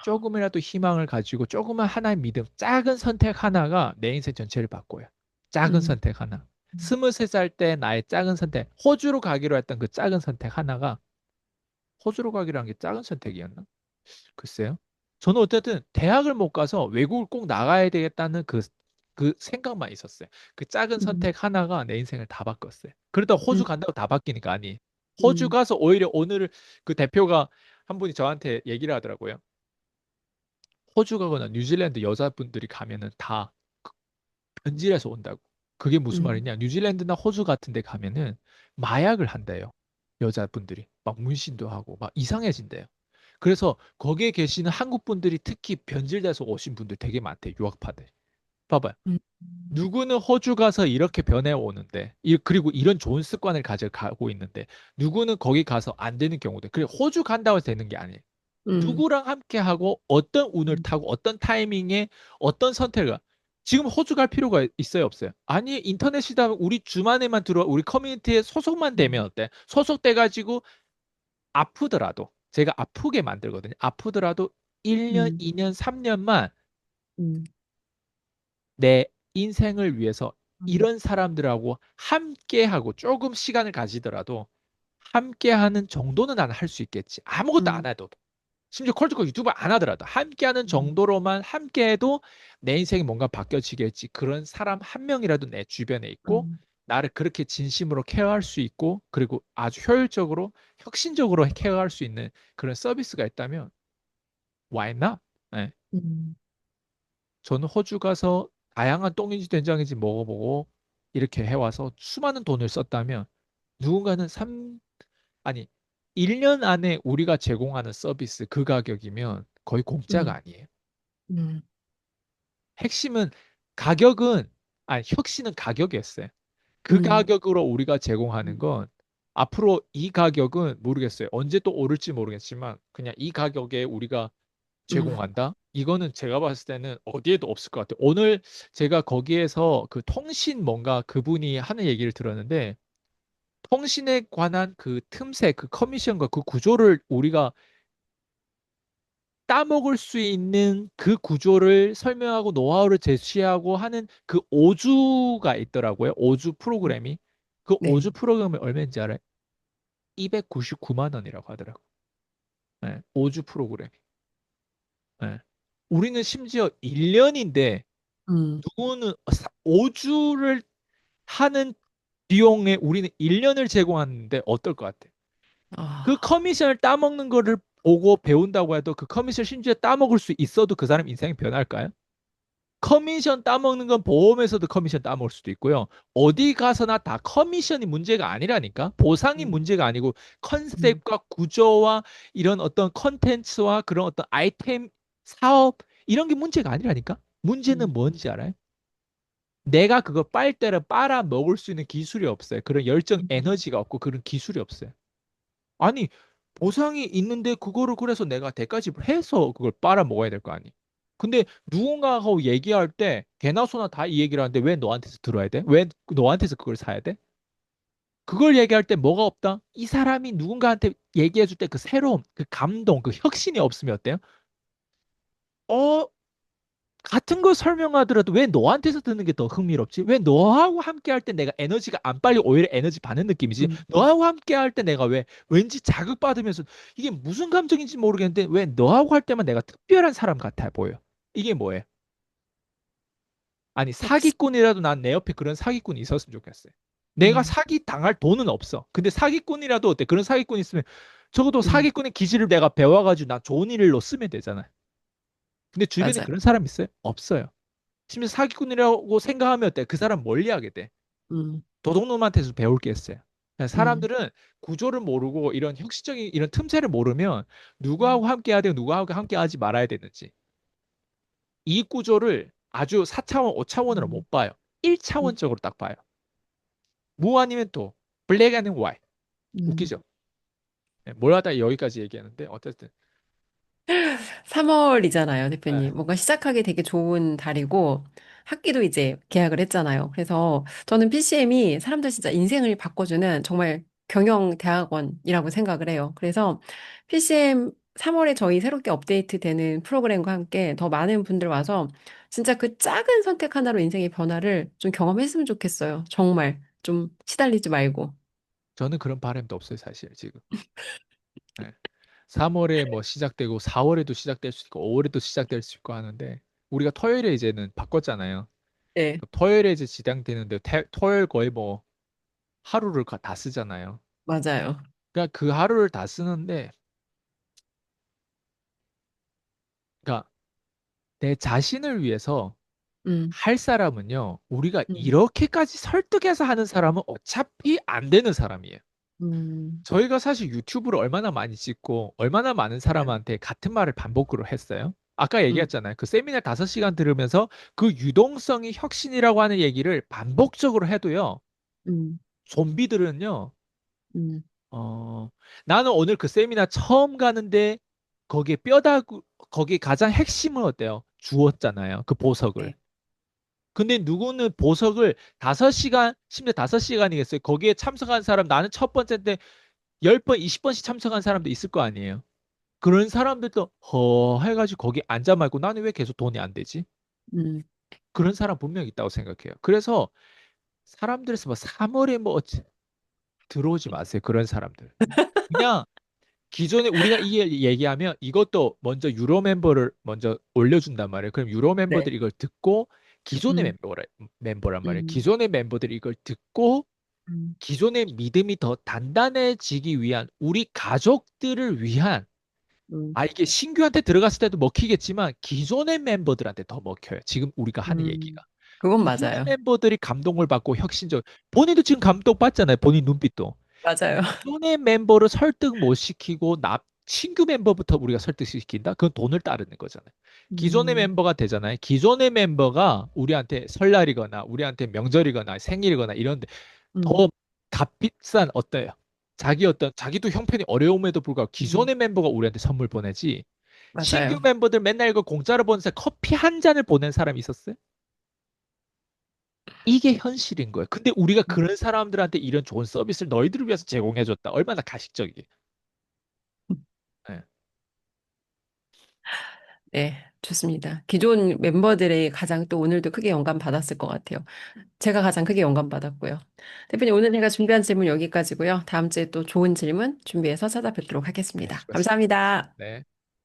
조금이라도 희망을 가지고 조금만 하나의 믿음, 작은 선택 하나가 내 인생 전체를 바꿔요. 작은 음, 선택 하나. 23살 때 나의 작은 선택, 호주로 가기로 했던 그 작은 선택 하나가 호주로 가기로 한 게 작은 선택이었나? 글쎄요. 저는 어쨌든 대학을 못 가서 외국을 꼭 나가야 되겠다는 그 생각만 있었어요. 그 작은 음, 선택 하나가 내 인생을 다 바꿨어요. 그러다 호주 음, 간다고 다 바뀌니까 아니. 호주 음, 가서 오히려 오늘 그 대표가 한 분이 저한테 얘기를 하더라고요. 호주 가거나 뉴질랜드 여자분들이 가면은 다 변질해서 온다고. 그게 무슨 음, 말이냐? 뉴질랜드나 호주 같은 데 가면은 마약을 한대요. 여자분들이. 막 문신도 하고 막 이상해진대요. 그래서 거기에 계시는 한국 분들이 특히 변질돼서 오신 분들 되게 많대, 유학파들. 봐봐요. 음, 누구는 호주 가서 이렇게 변해 오는데, 그리고 이런 좋은 습관을 가져가고 있는데, 누구는 거기 가서 안 되는 경우도. 그래, 호주 간다고 해서 되는 게 아니에요. 음, 누구랑 함께 하고 어떤 운을 음, 타고 어떤 타이밍에 어떤 선택을 지금 호주 갈 필요가 있어요, 없어요? 아니, 인터넷이다 우리 주만에만 들어와 우리 커뮤니티에 소속만 되면 어때? 소속돼 가지고 아프더라도 제가 아프게 만들거든요. 아프더라도 1년, 음, 2년, 3년만 음, 내 인생을 위해서 음, 이런 사람들하고 함께하고 조금 시간을 가지더라도 함께하는 정도는 난 할 수 있겠지. 아무것도 안 음, 해도. 심지어 컬투코 유튜브 안 하더라도 함께하는 음, 정도로만 함께해도 내 인생이 뭔가 바뀌어지겠지. 그런 사람 한 명이라도 내 주변에 있고 음, 나를 그렇게 진심으로 케어할 수 있고 그리고 아주 효율적으로 혁신적으로 케어할 수 있는 그런 서비스가 있다면 why not? 네. 음, 저는 호주 가서 다양한 똥인지 된장인지 먹어보고 이렇게 해와서 수많은 돈을 썼다면 누군가는 아니 1년 안에 우리가 제공하는 서비스 그 가격이면 거의 공짜가 음, 아니에요. 음, 핵심은 가격은 아니 혁신은 가격이었어요. 그 음, 가격으로 우리가 제공하는 음, 건 앞으로 이 가격은 모르겠어요. 언제 또 오를지 모르겠지만 그냥 이 가격에 우리가 음, 제공한다? 이거는 제가 봤을 때는 어디에도 없을 것 같아요. 오늘 제가 거기에서 그 통신 뭔가 그분이 하는 얘기를 들었는데 통신에 관한 그 틈새, 그 커미션과 그 구조를 우리가 따먹을 수 있는 그 구조를 설명하고 노하우를 제시하고 하는 그 오주가 있더라고요. 오주 프로그램이. 그 네, 오주 프로그램이 얼마인지 알아요? 299만 원이라고 하더라고요. 네, 오주 프로그램. 네. 우리는 심지어 1년인데 음, 누구는 5주를 하는 비용에 우리는 1년을 제공하는데 어떨 것 같아? 그 아, 커미션을 따먹는 거를 보고 배운다고 해도 그 커미션 심지어 따먹을 수 있어도 그 사람 인생이 변할까요? 커미션 따먹는 건 보험에서도 커미션 따먹을 수도 있고요. 어디 가서나 다 커미션이 문제가 아니라니까. 보상이 음, 문제가 아니고 음, 컨셉과 구조와 이런 어떤 컨텐츠와 그런 어떤 아이템, 사업 이런 게 문제가 아니라니까. 문제는 음, 뭔지 알아요? 내가 그거 빨대를 빨아 먹을 수 있는 기술이 없어요. 그런 열정 음, 에너지가 없고 그런 기술이 없어요. 아니, 보상이 있는데 그거를 그래서 내가 대가 지불해서 그걸 빨아 먹어야 될 거 아니. 근데 누군가하고 얘기할 때 개나 소나 다 이 얘기를 하는데 왜 너한테서 들어야 돼? 왜 너한테서 그걸 사야 돼? 그걸 얘기할 때 뭐가 없다? 이 사람이 누군가한테 얘기해 줄 때 그 새로움, 그 감동, 그 혁신이 없으면 어때요? 어, 같은 거 설명하더라도 왜 너한테서 듣는 게 더 흥미롭지? 왜 너하고 함께 할 때 내가 에너지가 안 빨리 오히려 에너지 받는 느낌이지? 음, 너하고 함께 할 때 내가 왜 왠지 자극받으면서 이게 무슨 감정인지 모르겠는데 왜 너하고 할 때만 내가 특별한 사람 같아 보여? 이게 뭐예요? 아니 혹시, 사기꾼이라도 난 내 옆에 그런 사기꾼이 있었으면 좋겠어요. 내가 음, 사기 당할 돈은 없어. 근데 사기꾼이라도 어때? 그런 사기꾼 있으면 적어도 음, 사기꾼의 기질을 내가 배워가지고 나 좋은 일로 쓰면 되잖아요. 근데 주변에 맞아요. 그런 사람 있어요? 없어요. 심지어 사기꾼이라고 생각하면 어때? 그 사람 멀리하게 돼. 음, 도둑놈한테서 배울 게 있어요. 음, 사람들은 구조를 모르고 이런 형식적인 이런 틈새를 모르면 음, 누구하고 함께 해야 되고 누구하고 함께 하지 말아야 되는지 이 구조를 아주 4차원, 5차원으로 음, 못 봐요. 음, 1차원적으로 딱 봐요. 무 아니면 또 블랙 아니면 화이트. 음. 웃기죠? 네, 뭘 하다 여기까지 얘기하는데 어쨌든 3월이잖아요, 네, 대표님. 뭔가 시작하기 되게 좋은 달이고, 학기도 이제 개학을 했잖아요. 그래서 저는 PCM이 사람들 진짜 인생을 바꿔주는 정말 경영 대학원이라고 생각을 해요. 그래서 PCM 3월에 저희 새롭게 업데이트 되는 프로그램과 함께 더 많은 분들 와서 진짜 그 작은 선택 하나로 인생의 변화를 좀 경험했으면 좋겠어요. 정말. 좀 시달리지 말고. 저는 그런 바람도 없어요 사실 지금. 네. 3월에 뭐 시작되고 4월에도 시작될 수 있고 5월에도 시작될 수 있고 하는데 우리가 토요일에 이제는 바꿨잖아요. 네, 토요일에 이제 지정되는데 토요일 거의 뭐 하루를 다 쓰잖아요. 맞아요. 그러니까 그 하루를 다 쓰는데 그러니까 내 자신을 위해서 음, 할 사람은요. 우리가 음, 이렇게까지 설득해서 하는 사람은 어차피 안 되는 사람이에요. 음. 저희가 사실 유튜브를 얼마나 많이 찍고 얼마나 많은 사람한테 같은 말을 반복으로 했어요. 아까 음, 얘기했잖아요. 그 세미나 5시간 들으면서 그 유동성이 혁신이라고 하는 얘기를 반복적으로 해도요. 음, 좀비들은요. 음. 어, 나는 오늘 그 세미나 처음 가는데 거기에 거기 가장 핵심은 어때요? 주었잖아요. 그 보석을. 네. 근데 누구는 보석을 5시간, 심지어 5시간이겠어요. 거기에 참석한 사람, 나는 첫 번째 때 10번, 20번씩 참석한 사람도 있을 거 아니에요. 그런 사람들도 해가지고 거기 앉아 말고 나는 왜 계속 돈이 안 되지? 음. 그런 사람 분명히 있다고 생각해요. 그래서 사람들에서 뭐 3월에 뭐 들어오지 마세요. 그런 사람들. 그냥 기존에 우리가 이 얘기하면 이것도 먼저 유로 멤버를 먼저 올려준단 말이에요. 그럼 유로 네. 멤버들이 이걸 듣고 기존의 음, 멤버란 말이에요. 음, 기존의 멤버들이 이걸 듣고 음, 기존의 믿음이 더 단단해지기 위한 우리 가족들을 위한 음, 이게 신규한테 들어갔을 때도 먹히겠지만 기존의 멤버들한테 더 먹혀요. 지금 우리가 하는 음. 얘기가. 그건 기존의 맞아요. 멤버들이 감동을 받고 혁신적, 본인도 지금 감동받잖아요. 본인 눈빛도. 맞아요. 기존의 멤버를 설득 못 시키고 신규 멤버부터 우리가 설득시킨다? 그건 돈을 따르는 거잖아요. 기존의 음, 멤버가 되잖아요. 기존의 멤버가 우리한테 설날이거나 우리한테 명절이거나 생일이거나 이런데 음, 더 값비싼 어때요? 자기도 형편이 어려움에도 불구하고 음, 기존의 멤버가 우리한테 선물 보내지. 신규 맞아요. 멤버들 맨날 이거 공짜로 보내서 커피 한 잔을 보낸 사람이 있었어요? 이게 현실인 거예요. 근데 우리가 음. 그런 사람들한테 이런 좋은 서비스를 너희들을 위해서 제공해줬다. 얼마나 가식적이에요. 예. 네, 좋습니다. 기존 멤버들의 가장 또 오늘도 크게 영감 받았을 것 같아요. 제가 가장 크게 영감 받았고요. 대표님, 오늘 제가 준비한 질문 여기까지고요. 다음 주에 또 좋은 질문 준비해서 찾아뵙도록 네, 하겠습니다. 수고하셨습니다. 감사합니다. 네.